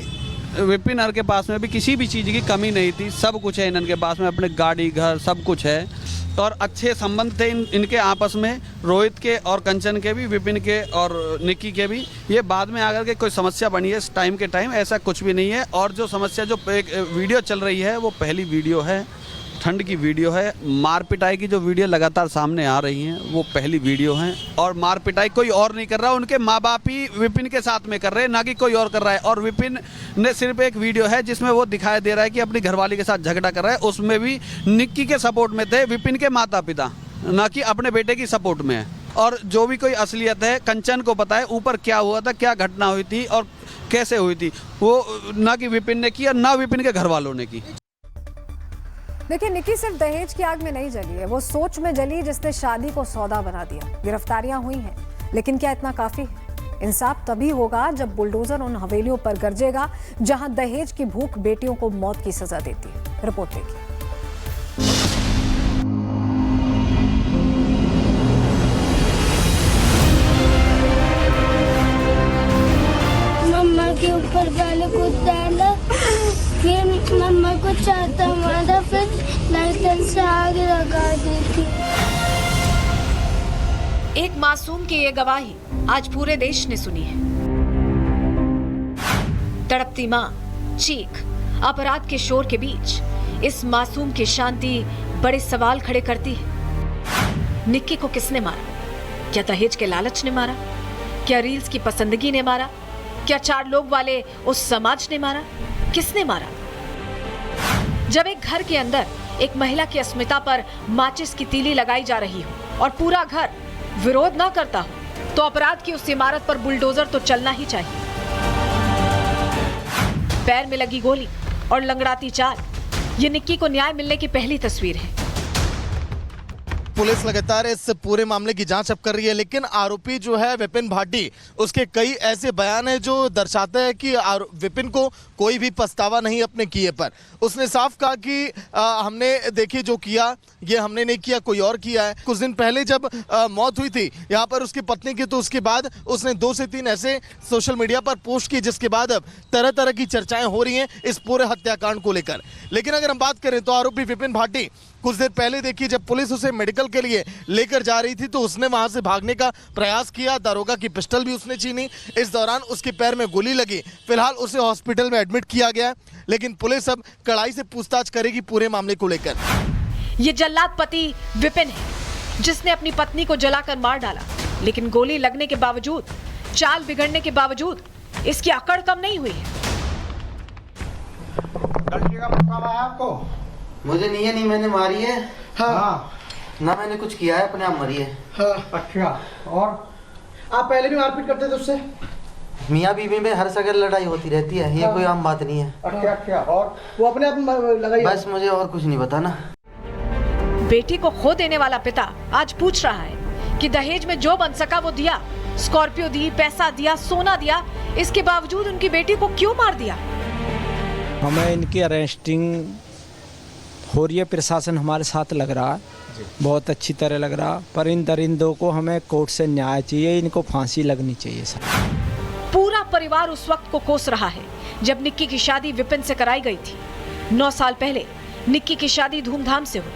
विपिन हर के पास में भी किसी भी चीज़ की कमी नहीं थी। सब कुछ है इनके पास में, अपने गाड़ी, घर, सब कुछ है और अच्छे संबंध थे इनके आपस में, रोहित के और कंचन के भी, विपिन के और निक्की के भी। ये बाद में आकर के कोई समस्या बनी है, इस टाइम के टाइम ऐसा कुछ भी नहीं है। और जो समस्या, जो एक वीडियो चल रही है, वो पहली वीडियो है, ठंड की वीडियो है। मार पिटाई की जो वीडियो लगातार सामने आ रही हैं, वो पहली वीडियो है। और मार पिटाई कोई और नहीं कर रहा, उनके माँ बाप ही विपिन के साथ में कर रहे हैं, ना कि कोई और कर रहा है। और विपिन ने सिर्फ एक वीडियो है जिसमें वो दिखाई दे रहा है कि अपनी घरवाली के साथ झगड़ा कर रहा है, उसमें भी निक्की के सपोर्ट में थे, विपिन के माता पिता, ना कि अपने बेटे की सपोर्ट में है। और जो भी कोई असलियत है, कंचन को पता है ऊपर क्या हुआ था, क्या घटना हुई थी और कैसे हुई थी, वो ना कि विपिन ने की और ना विपिन के घर वालों ने की। देखिए, निक्की सिर्फ दहेज की आग में नहीं जली है, वो सोच में जली जिसने शादी को सौदा बना दिया। गिरफ्तारियां हुई हैं, लेकिन क्या इतना काफी है? इंसाफ तभी होगा जब बुलडोजर उन हवेलियों पर गरजेगा जहां दहेज की भूख बेटियों को मौत की सजा देती है। रिपोर्ट देखिए। मम्मा के ऊपर पहले कुछ डाला, फिर मम्मा को चाहता मारा, फिर लाइटर से आग लगा दी थी। एक मासूम की ये गवाही आज पूरे देश ने सुनी है। तड़पती मां, चीख, अपराध के शोर के बीच इस मासूम की शांति बड़े सवाल खड़े करती है। निक्की को किसने मारा? क्या दहेज के लालच ने मारा? क्या रील्स की पसंदगी ने मारा? क्या 4 लोग वाले उस समाज ने मारा? किसने मारा? जब एक घर के अंदर एक महिला की अस्मिता पर माचिस की तीली लगाई जा रही हो और पूरा घर विरोध ना करता हो, तो अपराध की उस इमारत पर बुलडोजर तो चलना ही चाहिए। पैर में लगी गोली और लंगड़ाती चाल, ये निक्की को न्याय मिलने की पहली तस्वीर है। पुलिस लगातार इस पूरे मामले की जांच अब कर रही है, लेकिन आरोपी जो है विपिन भाटी, उसके कई ऐसे बयान हैं जो दर्शाते हैं कि विपिन को कोई भी पछतावा नहीं अपने किए पर। उसने साफ कहा कि हमने देखिए जो किया ये हमने नहीं किया, कोई और किया है। कुछ दिन पहले जब मौत हुई थी यहाँ पर उसकी पत्नी की, तो उसके बाद उसने 2 से 3 ऐसे सोशल मीडिया पर पोस्ट की, जिसके बाद अब तरह तरह की चर्चाएं हो रही हैं इस पूरे हत्याकांड को लेकर। लेकिन अगर हम बात करें तो आरोपी विपिन भाटी कुछ देर पहले देखिए, जब पुलिस उसे मेडिकल के लिए लेकर जा रही थी तो उसने वहां से भागने का प्रयास किया, दारोगा की पिस्टल भी उसने छीनी। इस दौरान उसके पैर में गोली लगी। फिलहाल उसे हॉस्पिटल में एडमिट किया गया, लेकिन पुलिस अब कड़ाई से पूछताछ करेगी पूरे मामले को लेकर। ये जल्लाद पति विपिन है जिसने अपनी पत्नी को जलाकर मार डाला, लेकिन गोली लगने के बावजूद, चाल बिगड़ने के बावजूद इसकी अकड़ कम नहीं हुई है। आपको मुझे नहीं मैंने मारी है। हाँ। ना मैंने कुछ किया है, अपने आप मरी है। हाँ। अच्छा, और आप पहले भी मारपीट करते थे उससे? मियाँ बीवी में हर जगह लड़ाई होती रहती है, ये कोई आम बात नहीं है। अच्छा अच्छा, और वो अपने आप लगाई? बस मुझे और कुछ नहीं पता ना। बेटी को खो देने वाला पिता आज पूछ रहा है कि दहेज में जो बन सका वो दिया, स्कॉर्पियो दी, पैसा दिया, सोना दिया, इसके बावजूद उनकी बेटी को क्यों मार दिया? हमें इनकी अरेस्टिंग हो रही है, प्रशासन हमारे साथ लग रहा है, बहुत अच्छी तरह लग रहा, पर इन दरिंदों को हमें कोर्ट से न्याय चाहिए, इनको फांसी लगनी चाहिए सर। पूरा परिवार उस वक्त को कोस रहा है जब निक्की की शादी विपिन से कराई गई थी। 9 साल पहले निक्की की शादी धूमधाम से हुई,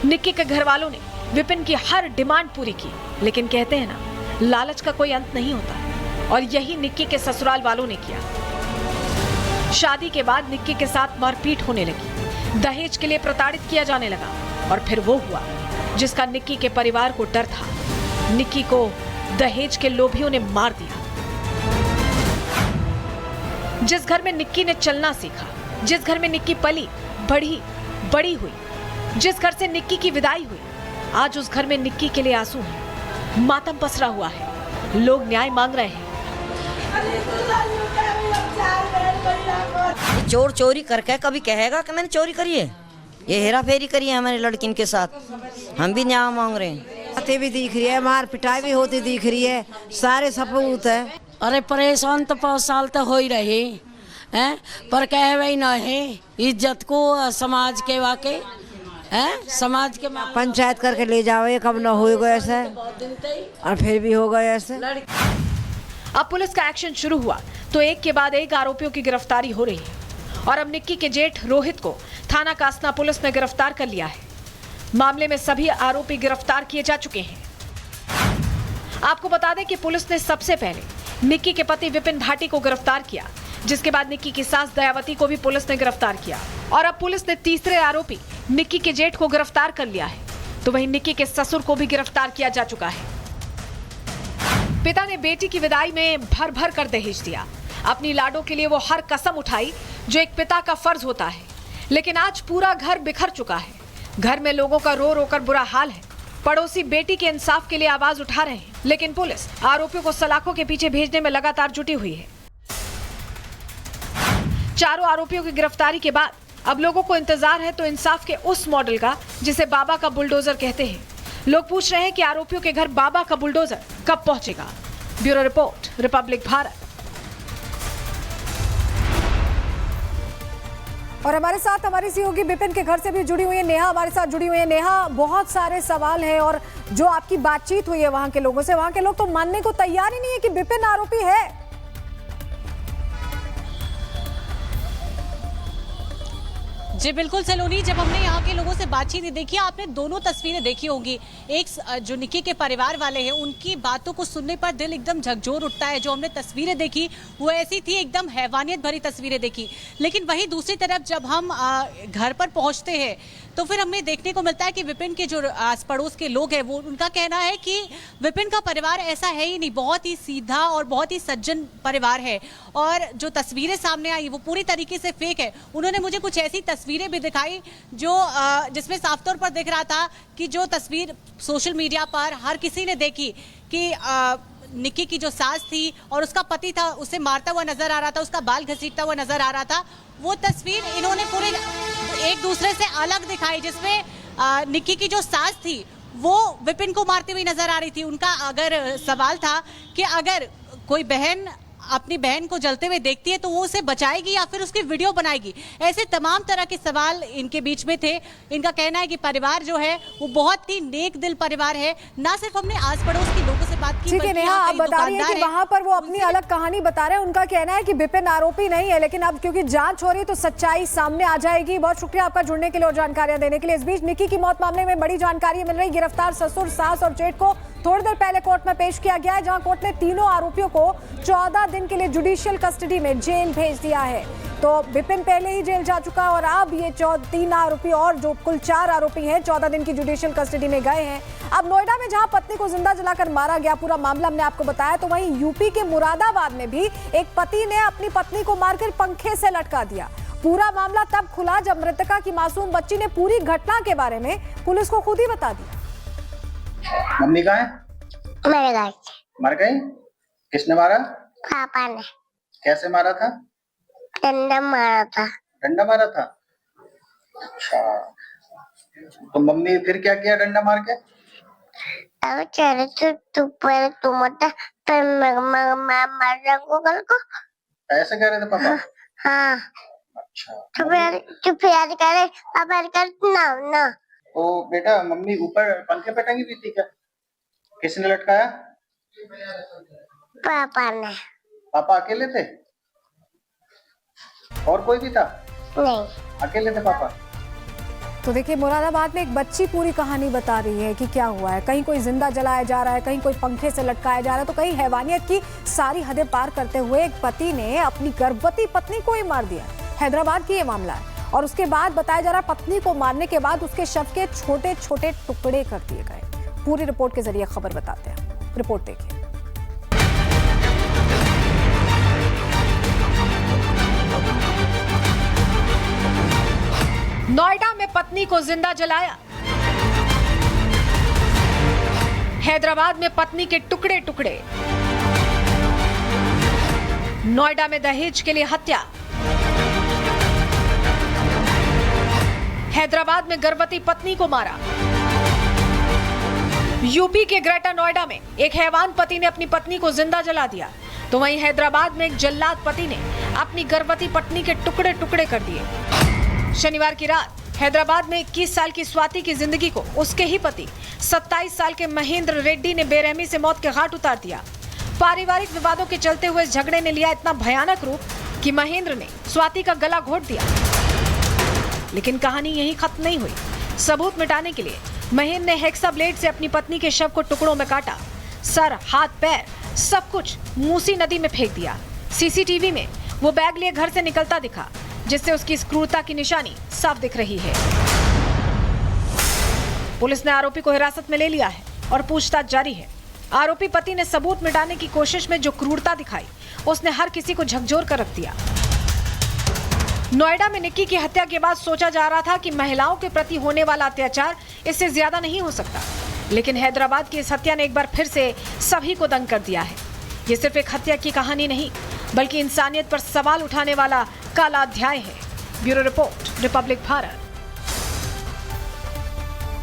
निक्की के घर वालों ने विपिन की हर डिमांड पूरी की, लेकिन कहते हैं ना, लालच का कोई अंत नहीं होता, और यही निक्की के ससुराल वालों ने किया। शादी के बाद निक्की के साथ मारपीट होने लगी, दहेज के लिए प्रताड़ित किया जाने लगा, और फिर वो हुआ जिसका निक्की के परिवार को डर था। निक्की को दहेज के लोभियों ने मार दिया। जिस घर में निक्की ने चलना सीखा, जिस घर में निक्की पली बढ़ी बड़ी हुई, जिस घर से निक्की की विदाई हुई, आज उस घर में निक्की के लिए आंसू है, मातम पसरा हुआ है, लोग न्याय मांग रहे हैं। चोर चोरी करके कभी कहेगा कि मैंने चोरी करी है? ये हेरा फेरी करी है हमारी लड़किन के साथ, हम भी न्याय मांग रहे हैं। बातें भी दिख रही है, मार पिटाई भी होती दिख रही है, सारे सबूत है। अरे परेशान तो 5 साल तक हो ही रहे हैं, पर कहे वही न है इज्जत को समाज के वाके हैं, समाज के पंचायत करके ले जाओ, ये कब न हो गए ऐसे, और फिर भी हो गए ऐसे। अब पुलिस का एक्शन शुरू हुआ तो एक के बाद एक आरोपियों की गिरफ्तारी हो रही है, और अब निक्की के जेठ रोहित को थाना कासना पुलिस ने गिरफ्तार कर लिया है। मामले में सभी आरोपी गिरफ्तार किए जा चुके हैं। आपको बता दें कि पुलिस ने सबसे पहले निक्की के पति विपिन भाटी को गिरफ्तार किया, जिसके बाद निक्की की सास दयावती को भी पुलिस ने गिरफ्तार किया, और अब पुलिस ने तीसरे आरोपी निक्की के जेठ को गिरफ्तार कर लिया है। तो वहीं निक्की के ससुर को भी गिरफ्तार किया जा चुका है। पिता ने बेटी की विदाई में भर भर कर दहेज दिया। अपनी लाडो के लिए वो हर कसम उठाई जो एक पिता का फर्ज होता है, लेकिन आज पूरा घर बिखर चुका है। घर में लोगों का रो रो कर बुरा हाल है। पड़ोसी बेटी के इंसाफ के लिए आवाज उठा रहे हैं, लेकिन पुलिस आरोपियों को सलाखों के पीछे भेजने में लगातार जुटी हुई है। चारों आरोपियों की गिरफ्तारी के बाद अब लोगों को इंतजार है तो इंसाफ के उस मॉडल का जिसे बाबा का बुलडोजर कहते हैं। लोग पूछ रहे हैं कि आरोपियों के घर बाबा का बुलडोजर कब पहुंचेगा। Bureau report, Republic Bharat. और हमारे साथ हमारी सहयोगी विपिन के घर से भी जुड़ी हुई है नेहा, हमारे साथ जुड़ी हुई है। नेहा, बहुत सारे सवाल हैं, और जो आपकी बातचीत हुई है वहां के लोगों से, वहां के लोग तो मानने को तैयार ही नहीं है कि विपिन आरोपी है। जी बिल्कुल सलोनी, जब हमने यहाँ के लोगों से बातचीत देखी, आपने दोनों तस्वीरें देखी होंगी। एक जो निक्की के परिवार वाले हैं, उनकी बातों को सुनने पर दिल एकदम झकझोर उठता है। जो हमने तस्वीरें देखी वो ऐसी थी, एकदम हैवानियत भरी तस्वीरें देखी। लेकिन वहीं दूसरी तरफ जब हम घर पर पहुँचते हैं तो फिर हमें देखने को मिलता है कि विपिन के जो आस पड़ोस के लोग हैं, वो उनका कहना है कि विपिन का परिवार ऐसा है ही नहीं, बहुत ही सीधा और बहुत ही सज्जन परिवार है, और जो तस्वीरें सामने आई वो पूरी तरीके से फेक है। उन्होंने मुझे कुछ ऐसी तस्वीरें भी दिखाई जो जिसमें साफ तौर पर दिख रहा था कि जो तस्वीर सोशल मीडिया पर हर किसी ने देखी कि निक्की की जो सास थी और उसका पति था, उसे मारता हुआ नजर आ रहा था, उसका बाल घसीटता हुआ नजर आ रहा था। वो तस्वीर इन्होंने पूरे एक दूसरे से अलग दिखाई, जिसमें निक्की की जो सास थी वो विपिन को मारती हुई नजर आ रही थी। उनका अगर सवाल था कि अगर कोई बहन अपनी बहन को जलते हुए देखती है तो वो उसे बचाएगी या फिर उसकी वीडियो बनाएगी। ऐसे तमाम तरह के सवाल इनके बीच में थे। इनका कहना है कि परिवार जो है वो बहुत ही नेक दिल परिवार है। ना सिर्फ हमने आस पड़ोस के लोगों से बात की, ठीक है नेहा, आप बता रही है कि वहां पर वो अपनी अलग कहानी बता रहे हैं। उनका कहना है कि विपिन आरोपी नहीं है, लेकिन अब क्योंकि जांच हो रही है तो सच्चाई सामने आ जाएगी। बहुत शुक्रिया आपका जुड़ने के लिए और जानकारियां देने के लिए। इस बीच निक्की की मौत मामले में बड़ी जानकारी मिल रही। गिरफ्तार ससुर, सास और जेठ को थोड़ी देर पहले कोर्ट में पेश किया गया है, जहां कोर्ट ने तीनों आरोपियों को 14 दिन के लिए जुडिशियल कस्टडी में जेल भेज दिया है। तो विपिन पहले ही जेल जा चुका है और अब ये 3 आरोपी और जो कुल 4 आरोपी हैं 14 दिन की जुडिशियल कस्टडी में गए हैं। अब नोएडा में जहां पत्नी को जिंदा जलाकर मारा गया, पूरा मामला हमने आपको बताया, तो वहीं यूपी के मुरादाबाद में भी एक पति ने अपनी पत्नी को मारकर पंखे से लटका दिया। पूरा मामला तब खुला जब मृतका की मासूम बच्ची ने पूरी घटना के बारे में पुलिस को खुद ही बता दिया। मम्मी कहाँ है? मेरे घर मर गई? किसने मारा? पापा ने। कैसे मारा था? डंडा मारा था। डंडा मारा था? अच्छा, तो मम्मी फिर क्या किया डंडा मार के? अब चले तू पहले तू मत फिर मैं मार जाऊंगा कल को। ऐसे कह रहे थे पापा? हाँ। अच्छा, तो फिर करे पापा कर ना। तो बेटा मम्मी ऊपर पंखे पे टंगी हुई थी क्या? किसने लटकाया? पापा ने। पापा अकेले थे? और कोई भी था? नहीं, अकेले थे पापा। तो देखिए, मुरादाबाद में एक बच्ची पूरी कहानी बता रही है कि क्या हुआ है। कहीं कोई जिंदा जलाया जा रहा है, कहीं कोई पंखे से लटकाया जा रहा है, तो कहीं हैवानियत की सारी हदें पार करते हुए एक पति ने अपनी गर्भवती पत्नी को ही मार दिया। हैदराबाद की ये मामला है और उसके बाद बताया जा रहा है पत्नी को मारने के बाद उसके शव के छोटे छोटे टुकड़े कर दिए गए। पूरी रिपोर्ट के जरिए खबर बताते हैं, रिपोर्ट देखिए। नोएडा में पत्नी को जिंदा जलाया, हैदराबाद में पत्नी के टुकड़े टुकड़े, नोएडा में दहेज के लिए हत्या, हैदराबाद में गर्भवती पत्नी को मारा। यूपी के ग्रेटर नोएडा में एक हैवान पति ने अपनी पत्नी को जिंदा जला दिया, तो वहीं हैदराबाद में एक जल्लाद पति ने अपनी गर्भवती पत्नी के टुकड़े टुकड़े कर दिए। शनिवार की रात हैदराबाद में 21 साल की स्वाति की जिंदगी को उसके ही पति 27 साल के महेंद्र रेड्डी ने बेरहमी से मौत के घाट उतार दिया। पारिवारिक विवादों के चलते हुए इस झगड़े ने लिया इतना भयानक रूप कि महेंद्र ने स्वाति का गला घोट दिया। लेकिन कहानी यहीं खत्म नहीं हुई। सबूत मिटाने के लिए महेंद्र ने हेक्सा ब्लेड से अपनी पत्नी के शव को टुकड़ों में काटा, सर, हाथ, पैर सब कुछ मूसी नदी में फेंक दिया। सीसीटीवी में वो बैग लिए घर से निकलता दिखा, जिससे उसकी इस क्रूरता की निशानी साफ दिख रही है। पुलिस ने आरोपी को हिरासत में ले लिया है और पूछताछ जारी है। आरोपी पति ने सबूत मिटाने की कोशिश में जो क्रूरता दिखाई, उसने हर किसी को झकझोर कर रख दिया। नोएडा में निक्की की हत्या के बाद सोचा जा रहा था कि महिलाओं के प्रति होने वाला अत्याचार इससे ज्यादा नहीं हो सकता, लेकिन हैदराबाद की इस हत्या ने एक बार फिर से सभी को दंग कर दिया है। ये सिर्फ एक हत्या की कहानी नहीं, बल्कि इंसानियत पर सवाल उठाने वाला काला अध्याय है। Bureau report, Republic Bharat.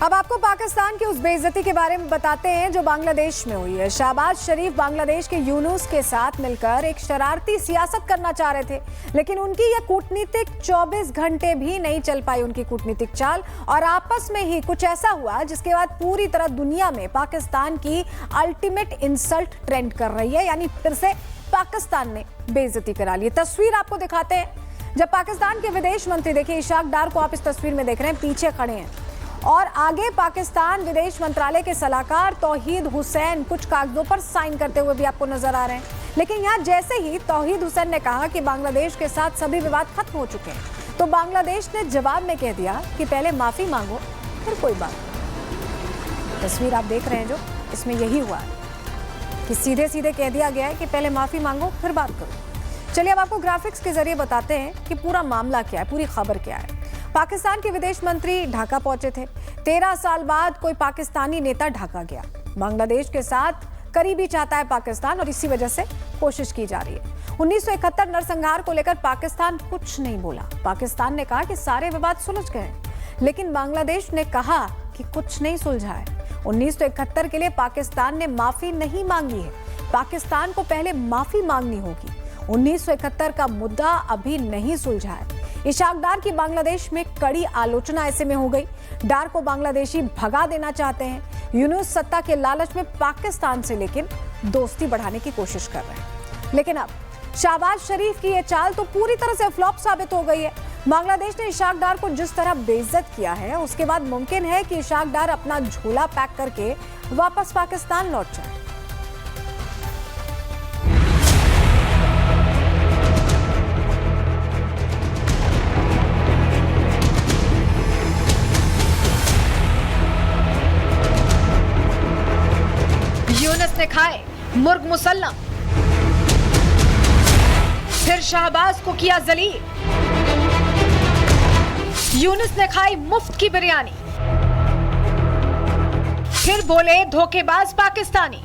अब आपको पाकिस्तान की उस बेइज्जती के बारे में बताते हैं जो बांग्लादेश में हुई है। शहबाज शरीफ बांग्लादेश के यूनुस के साथ मिलकर एक शरारती सियासत करना चाह रहे थे, लेकिन उनकी यह कूटनीतिक 24 घंटे भी नहीं चल पाई उनकी कूटनीतिक चाल, और आपस में ही कुछ ऐसा हुआ जिसके बाद पूरी तरह दुनिया में पाकिस्तान की अल्टीमेट इंसल्ट ट्रेंड कर रही है। यानी फिर से पाकिस्तान ने बेइज्जती करा ली। तस्वीर आपको दिखाते हैं जब पाकिस्तान के विदेश मंत्री, देखिए इशाक डार को आप इस तस्वीर में देख रहे हैं, पीछे खड़े हैं, और आगे पाकिस्तान विदेश मंत्रालय के सलाहकार तौहीद हुसैन कुछ कागजों पर साइन करते हुए भी आपको नजर आ रहे हैं। लेकिन यहाँ जैसे ही तौहीद हुसैन ने कहा कि बांग्लादेश के साथ सभी विवाद खत्म हो चुके हैं, तो बांग्लादेश ने जवाब में कह दिया कि पहले माफी मांगो फिर कोई बात। तस्वीर आप देख रहे हैं जो, इसमें यही हुआ है कि सीधे सीधे कह दिया गया है कि पहले माफी मांगो फिर बात करो। चलिए अब आपको ग्राफिक्स के जरिए बताते हैं कि पूरा मामला क्या है, पूरी खबर क्या है। पाकिस्तान के विदेश मंत्री ढाका पहुंचे थे। 13 साल बाद कोई पाकिस्तानी नेता ढाका गया। बांग्लादेश के साथ करीबी चाहता है पाकिस्तान, और इसी वजह से कोशिश की जा रही है। 1971 नरसंहार को लेकर पाकिस्तान कुछ नहीं बोला। पाकिस्तान ने कहा कि सारे विवाद सुलझ गए, लेकिन बांग्लादेश ने कहा कि कुछ नहीं सुलझा है। 1971 के लिए पाकिस्तान ने माफी नहीं मांगी है। पाकिस्तान को पहले माफी मांगनी होगी। 1971 का मुद्दा अभी नहीं सुलझा है। इशाक डार की बांग्लादेश में कड़ी आलोचना ऐसे में हो गई। डार को बांग्लादेशी भगा देना चाहते हैं। यूनुस सत्ता के लालच में पाकिस्तान से लेकिन दोस्ती बढ़ाने की कोशिश कर रहे हैं। लेकिन अब शहबाज शरीफ की यह चाल तो पूरी तरह से फ्लॉप साबित हो गई है। बांग्लादेश ने इशाक डार को जिस तरह बेइज्जत किया है, उसके बाद मुमकिन है कि इशाक डार अपना झोला पैक करके वापस पाकिस्तान लौट जाए। यूनुस ने खाए मुर्ग मुसल्लम, फिर शहबाज को किया जलील। यूनुस ने खाई मुफ्त की बिरयानी, फिर बोले धोखेबाज पाकिस्तानी।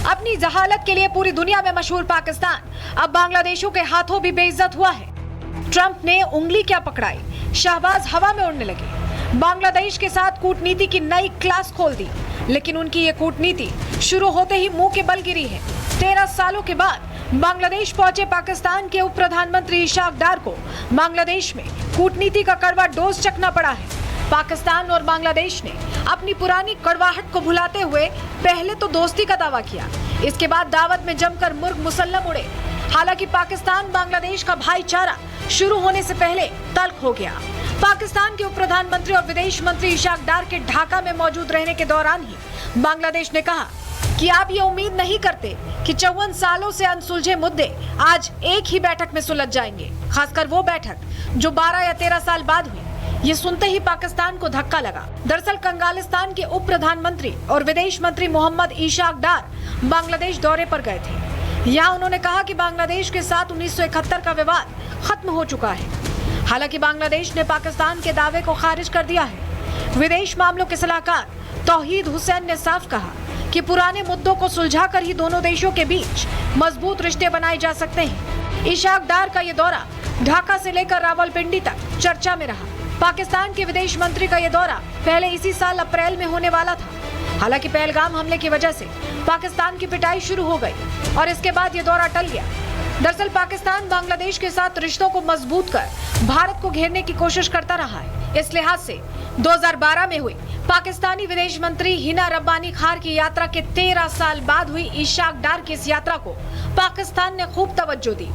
अपनी जहालत के लिए पूरी दुनिया में मशहूर पाकिस्तान अब बांग्लादेशियों के हाथों भी बेइज्जत हुआ है। ट्रंप ने उंगली क्या पकड़ाई, शहबाज हवा में उड़ने लगे। बांग्लादेश के साथ कूटनीति की नई क्लास खोल दी, लेकिन उनकी ये कूटनीति शुरू होते ही मुंह के बल गिरी है। 13 सालों के बाद बांग्लादेश पहुंचे पाकिस्तान के उप प्रधानमंत्री इशाक डार को बांग्लादेश में कूटनीति का कड़वा डोज चखना पड़ा है। पाकिस्तान और बांग्लादेश ने अपनी पुरानी कड़वाहट को भुलाते हुए पहले तो दोस्ती का दावा किया, इसके बाद दावत में जमकर मुर्ग मुसल्लम उड़े। हालांकि पाकिस्तान बांग्लादेश का भाईचारा शुरू होने से पहले तल्ख हो गया। पाकिस्तान के उप प्रधानमंत्री और विदेश मंत्री इशाक डार के ढाका में मौजूद रहने के दौरान ही बांग्लादेश ने कहा कि आप ये उम्मीद नहीं करते कि 54 सालों से अनसुलझे मुद्दे आज एक ही बैठक में सुलझ जाएंगे, खासकर वो बैठक जो 12 या 13 साल बाद हुई। ये सुनते ही पाकिस्तान को धक्का लगा। दरअसल कंगालिस्तान के उप प्रधानमंत्री और विदेश मंत्री मोहम्मद इशाक डार बांग्लादेश दौरे पर गए थे। यहाँ उन्होंने कहा कि बांग्लादेश के साथ 1971 का विवाद खत्म हो चुका है। हालांकि बांग्लादेश ने पाकिस्तान के दावे को खारिज कर दिया है। विदेश मामलों के सलाहकार तौहीद हुसैन ने साफ कहा कि पुराने मुद्दों को सुलझाकर ही दोनों देशों के बीच मजबूत रिश्ते बनाए जा सकते हैं। इशाक डार का ये दौरा ढाका से लेकर रावलपिंडी तक चर्चा में रहा। पाकिस्तान के विदेश मंत्री का ये दौरा पहले इसी साल अप्रैल में होने वाला था। हालांकि पहलगाम हमले की वजह से पाकिस्तान की पिटाई शुरू हो गई और इसके बाद ये दौरा टल गया। दरअसल पाकिस्तान बांग्लादेश के साथ रिश्तों को मजबूत कर भारत को घेरने की कोशिश करता रहा है। इस लिहाज से 2012 में हुई पाकिस्तानी विदेश मंत्री हिना रब्बानी खार की यात्रा के 13 साल बाद हुई इशाक डार की इस यात्रा को पाकिस्तान ने खूब तवज्जो दी।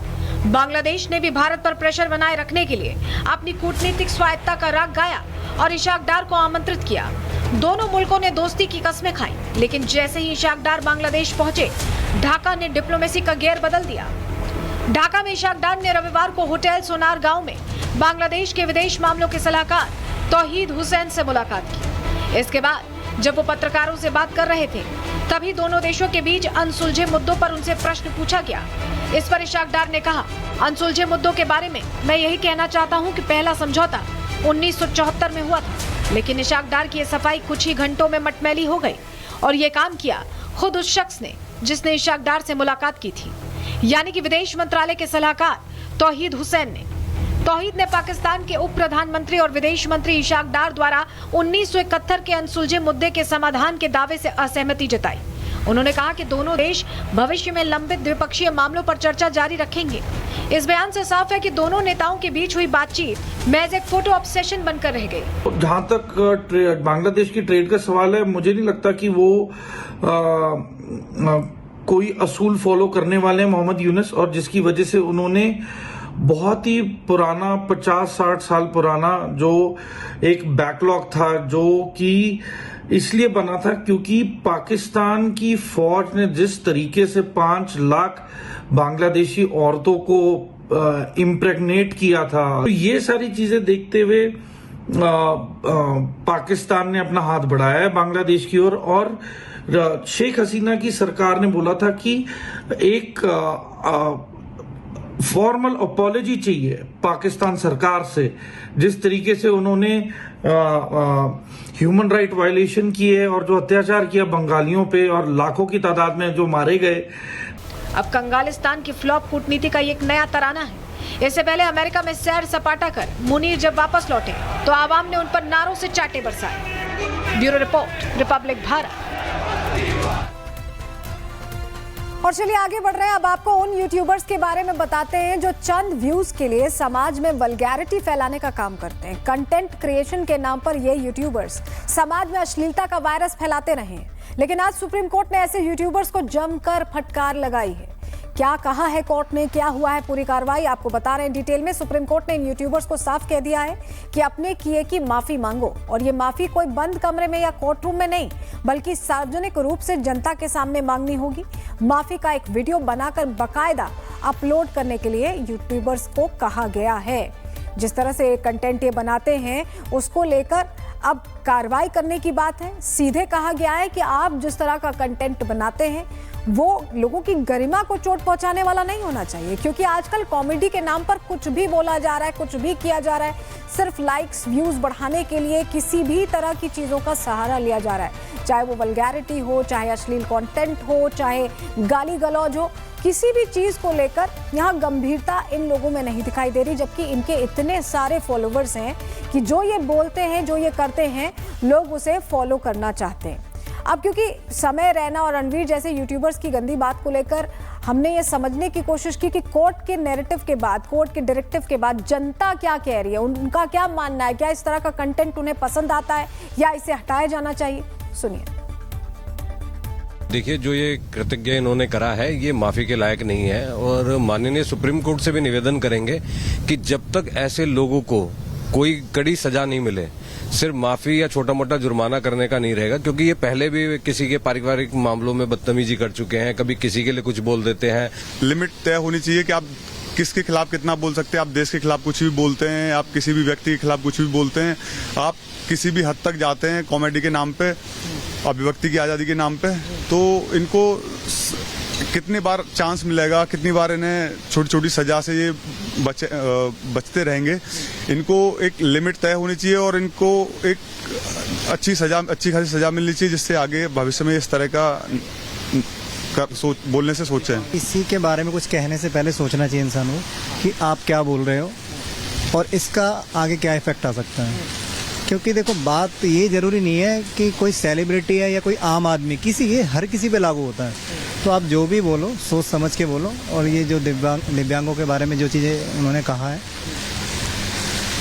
बांग्लादेश ने भी भारत पर प्रेशर बनाए रखने के लिए अपनी कूटनीतिक स्वायत्ता का राग गाया और इशाक डार को आमंत्रित किया। दोनों मुल्कों ने दोस्ती की कस्में खाई, लेकिन जैसे ही इशाक डार बांग्लादेश पहुंचे, ढाका ने डिप्लोमेसी का गेयर बदल दिया। ढाका में इशाक डार ने रविवार को होटल सोनार गांव में बांग्लादेश के विदेश मामलों के सलाहकार तौहीद हुसैन से मुलाकात की। इसके बाद जब वो पत्रकारों से बात कर रहे थे, तभी दोनों देशों के बीच अनसुलझे मुद्दों पर उनसे प्रश्न पूछा गया। इस पर इशाक डार ने कहा, अनसुलझे मुद्दों के बारे में मैं यही कहना चाहता हूं कि पहला समझौता 1974 में हुआ था, लेकिन इशाक डार की ये सफाई कुछ ही घंटों में मटमैली हो गई और ये काम किया खुद उस शख्स ने जिसने इशाक डार से मुलाकात की थी, यानी कि विदेश मंत्रालय के सलाहकार तौहीद हुसैन ने। तौहीद ने पाकिस्तान के उप प्रधानमंत्री और विदेश मंत्री इशाक डार द्वारा 1971 के अनसुलझे मुद्दे के समाधान के दावे से असहमति जताई। उन्होंने कहा कि दोनों देश भविष्य में लंबित द्विपक्षीय मामलों पर चर्चा जारी रखेंगे। इस बयान से साफ है कि दोनों नेताओं के बीच हुई बातचीत महज एक फोटो ऑब्सेशन बनकर रह गई। जहां तक बांग्लादेश की ट्रेड का सवाल है, मुझे नहीं लगता कि वो कोई असूल फॉलो करने वाले हैं मोहम्मद यूनुस, और जिसकी वजह से उन्होंने बहुत ही पुराना 50-60 साल पुराना जो एक बैकलॉग था, जो कि इसलिए बना था क्योंकि पाकिस्तान की फौज ने जिस तरीके से 5 लाख बांग्लादेशी औरतों को इम्प्रेग्नेट किया था, तो ये सारी चीजें देखते हुए पाकिस्तान ने अपना हाथ बढ़ाया है बांग्लादेश की ओर। और शेख हसीना की सरकार ने बोला था कि एक फॉर्मल अपॉलॉजी चाहिए पाकिस्तान सरकार से, जिस तरीके से उन्होंने ह्यूमन राइट वायलेशन किए और जो अत्याचार किया बंगालियों पे और लाखों की तादाद में जो मारे गए। अब कंगालिस्तान की फ्लॉप कूटनीति का एक नया तराना है। इससे पहले अमेरिका में सैर सपाटा कर मुनीर जब वापस लौटे तो आवाम ने उन पर नारों से चाटे बरसाए। Bureau report, Republic Bharat. और चलिए आगे बढ़ रहे हैं। अब आपको उन यूट्यूबर्स के बारे में बताते हैं जो चंद व्यूज के लिए समाज में वल्गैरिटी फैलाने का काम करते हैं। कंटेंट क्रिएशन के नाम पर ये यूट्यूबर्स समाज में अश्लीलता का वायरस फैलाते रहे हैं, लेकिन आज सुप्रीम कोर्ट ने ऐसे यूट्यूबर्स को जमकर फटकार लगाई है। क्या कहा है कोर्ट ने, क्या हुआ है पूरी कार्रवाई, आपको बता रहे हैं डिटेल में। सुप्रीम कोर्ट ने इन यूट्यूबर्स को साफ कह दिया है कि अपने किए की माफी मांगो, और ये माफी कोई बंद कमरे में या कोर्ट रूम में नहीं, बल्कि सार्वजनिक रूप से जनता के सामने मांगनी होगी। माफी का एक वीडियो बनाकर बाकायदा अपलोड करने के लिए यूट्यूबर्स को कहा गया है। जिस तरह से कंटेंट ये बनाते हैं उसको लेकर अब कार्रवाई करने की बात है। सीधे कहा गया है कि आप जिस तरह का कंटेंट बनाते हैं वो लोगों की गरिमा को चोट पहुंचाने वाला नहीं होना चाहिए, क्योंकि आजकल कॉमेडी के नाम पर कुछ भी बोला जा रहा है, कुछ भी किया जा रहा है। सिर्फ लाइक्स व्यूज बढ़ाने के लिए किसी भी तरह की चीज़ों का सहारा लिया जा रहा है, चाहे वो वल्गैरिटी हो, चाहे अश्लील कंटेंट हो, चाहे गाली गलौज हो। किसी भी चीज़ को लेकर यहाँ गंभीरता इन लोगों में नहीं दिखाई दे रही, जबकि इनके इतने सारे फॉलोवर्स हैं कि जो ये बोलते हैं, जो ये करते हैं, लोग उसे फॉलो करना चाहते हैं। अब क्योंकि समय रैना और रणवीर जैसे यूट्यूबर्स की गंदी बात को लेकर हमने ये समझने की कोशिश की कि कोर्ट के नैरेटिव के बाद, कोर्ट के डायरेक्टिव के बाद जनता क्या कह रही है, उनका क्या मानना है, क्या इस तरह का कंटेंट उन्हें पसंद आता है या इसे हटाया जाना चाहिए। सुनिए। देखिए, जो ये कृतज्ञ इन्होंने करा है ये माफी के लायक नहीं है, और माननीय सुप्रीम कोर्ट से भी निवेदन करेंगे कि जब तक ऐसे लोगों को कोई कड़ी सजा नहीं मिले, सिर्फ माफी या छोटा मोटा जुर्माना करने का नहीं रहेगा, क्योंकि ये पहले भी किसी के पारिवारिक मामलों में बदतमीजी कर चुके हैं, कभी किसी के लिए कुछ बोल देते हैं। लिमिट तय होनी चाहिए कि आप किसके खिलाफ कितना बोल सकते हैं। आप देश के खिलाफ कुछ भी बोलते हैं, आप किसी भी व्यक्ति के खिलाफ कुछ भी बोलते हैं, आप किसी भी हद तक जाते हैं कॉमेडी के नाम पे, अभिव्यक्ति की आज़ादी के नाम पे, तो इनको कितनी बार चांस मिलेगा, कितनी बार इन्हें छोटी छोटी सजा से ये बचते रहेंगे। इनको एक लिमिट तय होनी चाहिए और इनको एक अच्छी खासी सजा मिलनी चाहिए, जिससे आगे भविष्य में इस तरह का बोलने से सोचें। इसी के बारे में कुछ कहने से पहले सोचना चाहिए इंसान को कि आप क्या बोल रहे हो और इसका आगे क्या इफेक्ट आ सकता है। क्योंकि देखो, बात ये जरूरी नहीं है कि कोई सेलिब्रिटी है या कोई आम आदमी, ये हर किसी पे लागू होता है। तो आप जो भी बोलो सोच समझ के बोलो। और ये जो दिव्यांगों के बारे में जो चीज़ें उन्होंने कहा है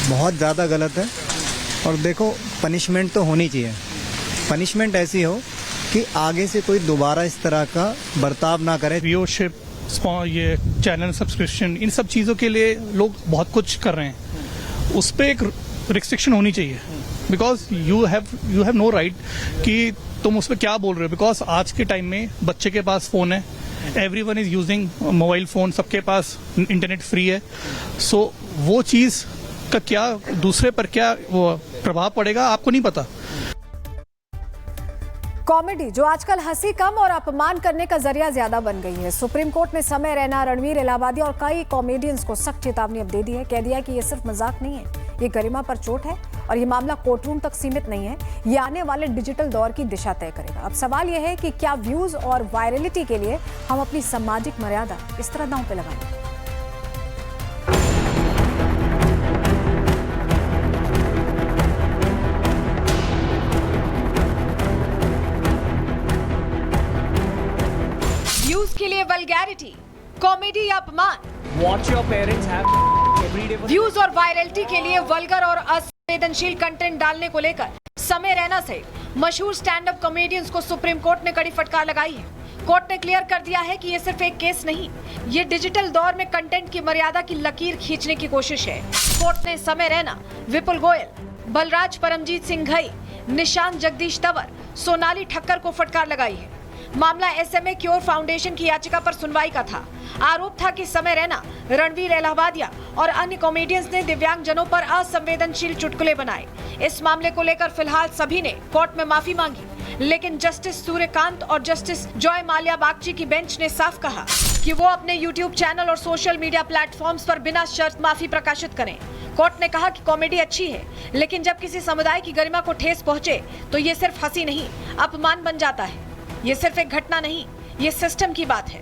बहुत ज़्यादा गलत है। और देखो, पनिशमेंट तो होनी चाहिए, पनिशमेंट ऐसी हो कि आगे से कोई दोबारा इस तरह का बर्ताव ना करे। व्यूअरशिप, ये चैनल सब्सक्रिप्शन, इन सब चीज़ों के लिए लोग बहुत कुछ कर रहे हैं, उस पर एक रिस्ट्रिक्शन होनी चाहिए। Because you have no right कि तुम उस पर क्या बोल रहे हो। बिकॉज आज के टाइम में बच्चे के पास फ़ोन है, everyone is using mobile phone, सबके पास इंटरनेट फ्री है। सो वो चीज़ का क्या दूसरे पर क्या वो प्रभाव पड़ेगा आपको नहीं पता। कॉमेडी जो आजकल हंसी कम और अपमान करने का जरिया ज्यादा बन गई है। सुप्रीम कोर्ट ने समय रैना, रणवीर इलाहाबादी और कई कॉमेडियंस को सख्त चेतावनी अब दे दी है। कह दिया कि ये सिर्फ मजाक नहीं है, ये गरिमा पर चोट है और ये मामला कोर्टरूम तक सीमित नहीं है, ये आने वाले डिजिटल दौर की दिशा तय करेगा। अब सवाल यह है कि क्या व्यूज और वायरलिटी के लिए हम अपनी सामाजिक मर्यादा इस तरह दांव पे लगाएं। के लिए वल्गैरिटी, कॉमेडी या अपमान, व्यूज और वायरलिटी के लिए वल्गर और असंवेदनशील कंटेंट डालने को लेकर समय रैना से मशहूर स्टैंड अप कॉमेडियंस को सुप्रीम कोर्ट ने कड़ी फटकार लगाई है। कोर्ट ने क्लियर कर दिया है कि ये सिर्फ एक केस नहीं, ये डिजिटल दौर में कंटेंट की मर्यादा की लकीर खींचने की कोशिश है। कोर्ट ने समय रैना, विपुल गोयल, बलराज परमजीत सिंह घई, निशांत जगदीश तंवर, सोनाली ठक्कर को फटकार लगाई है। मामला SMA क्योर फाउंडेशन की याचिका पर सुनवाई का था। आरोप था कि समय रैना, रणवीर इलाहाबादिया और अन्य कॉमेडियंस ने दिव्यांग जनों पर असंवेदनशील चुटकुले बनाए। इस मामले को लेकर फिलहाल सभी ने कोर्ट में माफी मांगी, लेकिन जस्टिस सूर्यकांत और जस्टिस जॉय माल्या बागची की बेंच ने साफ कहा कि वो अपने YouTube चैनल और सोशल मीडिया प्लेटफॉर्म्स पर बिना शर्त माफी प्रकाशित करें। कोर्ट ने कहा कि कॉमेडी अच्छी है, लेकिन जब किसी समुदाय की गरिमा को ठेस पहुंचे तो ये सिर्फ हंसी नहीं, अपमान बन जाता है। ये सिर्फ एक घटना नहीं, ये सिस्टम की बात है।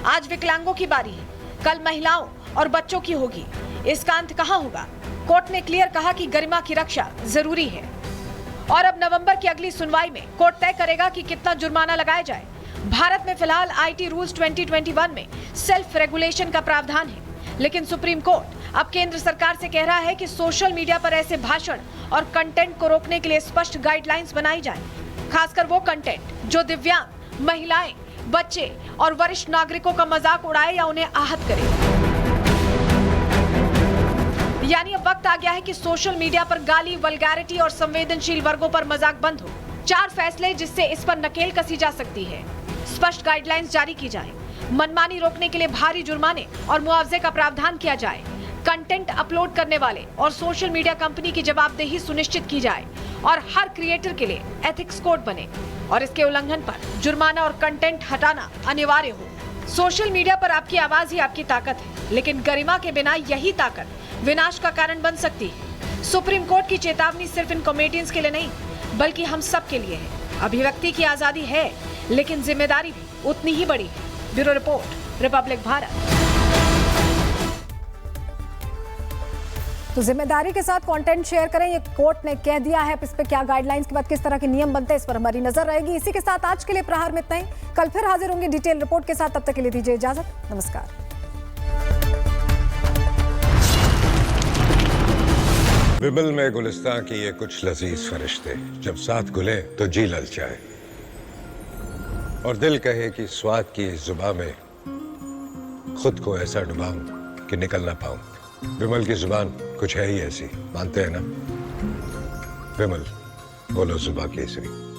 आज विकलांगों की बारी है, कल महिलाओं और बच्चों की होगी। इसका अंत कहाँ होगा? कोर्ट ने क्लियर कहा कि गरिमा की रक्षा जरूरी है। और अब नवंबर की अगली सुनवाई में कोर्ट तय करेगा कि कितना जुर्माना लगाया जाए। भारत में फिलहाल IT रूल्स 2021 में सेल्फ रेगुलेशन का प्रावधान है, लेकिन सुप्रीम कोर्ट अब केंद्र सरकार से कह रहा है कि सोशल मीडिया पर ऐसे भाषण और कंटेंट को रोकने के लिए स्पष्ट गाइडलाइंस बनाई जाए, खासकर वो कंटेंट जो दिव्यांग, महिलाएं, बच्चे और वरिष्ठ नागरिकों का मजाक उड़ाए या उन्हें आहत करे। यानी अब वक्त आ गया है कि सोशल मीडिया पर गाली, वल्गैरिटी और संवेदनशील वर्गों पर मजाक बंद हो। 4 फैसले जिससे इस पर नकेल कसी जा सकती है। स्पष्ट गाइडलाइंस जारी की जाए, मनमानी रोकने के लिए भारी जुर्माने और मुआवजे का प्रावधान किया जाए, कंटेंट अपलोड करने वाले और सोशल मीडिया कंपनी की जवाबदेही सुनिश्चित की जाए और हर क्रिएटर के लिए एथिक्स कोड बने और इसके उल्लंघन पर जुर्माना और कंटेंट हटाना अनिवार्य हो। सोशल मीडिया पर आपकी आवाज ही आपकी ताकत है, लेकिन गरिमा के बिना यही ताकत विनाश का कारण बन सकती है। सुप्रीम कोर्ट की चेतावनी सिर्फ इन कॉमेडियंस के लिए नहीं, बल्कि हम सब के लिए है। अभिव्यक्ति की आजादी है, लेकिन जिम्मेदारी भी उतनी ही बड़ी है। Bureau report, Republic Bharat. तो जिम्मेदारी के साथ कंटेंट शेयर करें, ये कोर्ट ने कह दिया है। इस पे क्या गाइडलाइंस के बाद किस तरह के नियम बनते हैं, इस पर हमारी नजर रहेगी। इसी के साथ आज के लिए प्रहार में इतना ही। कल फिर हाजिर होंगे डिटेल रिपोर्ट के साथ। तब तक के लिए दीजिए इजाजत। नमस्कार। बिबल में गुलिस्तां की ये कुछ लजीज फरिश्ते, जब साथ घुले तो जी ललचाए और दिल कहे कि स्वाद की इस जुबां में खुद को ऐसा डुबाऊं कि निकल ना पाऊं। विमल की जुबान कुछ है ही ऐसी, मानते हैं ना? विमल, बोलो जुबा केसरी।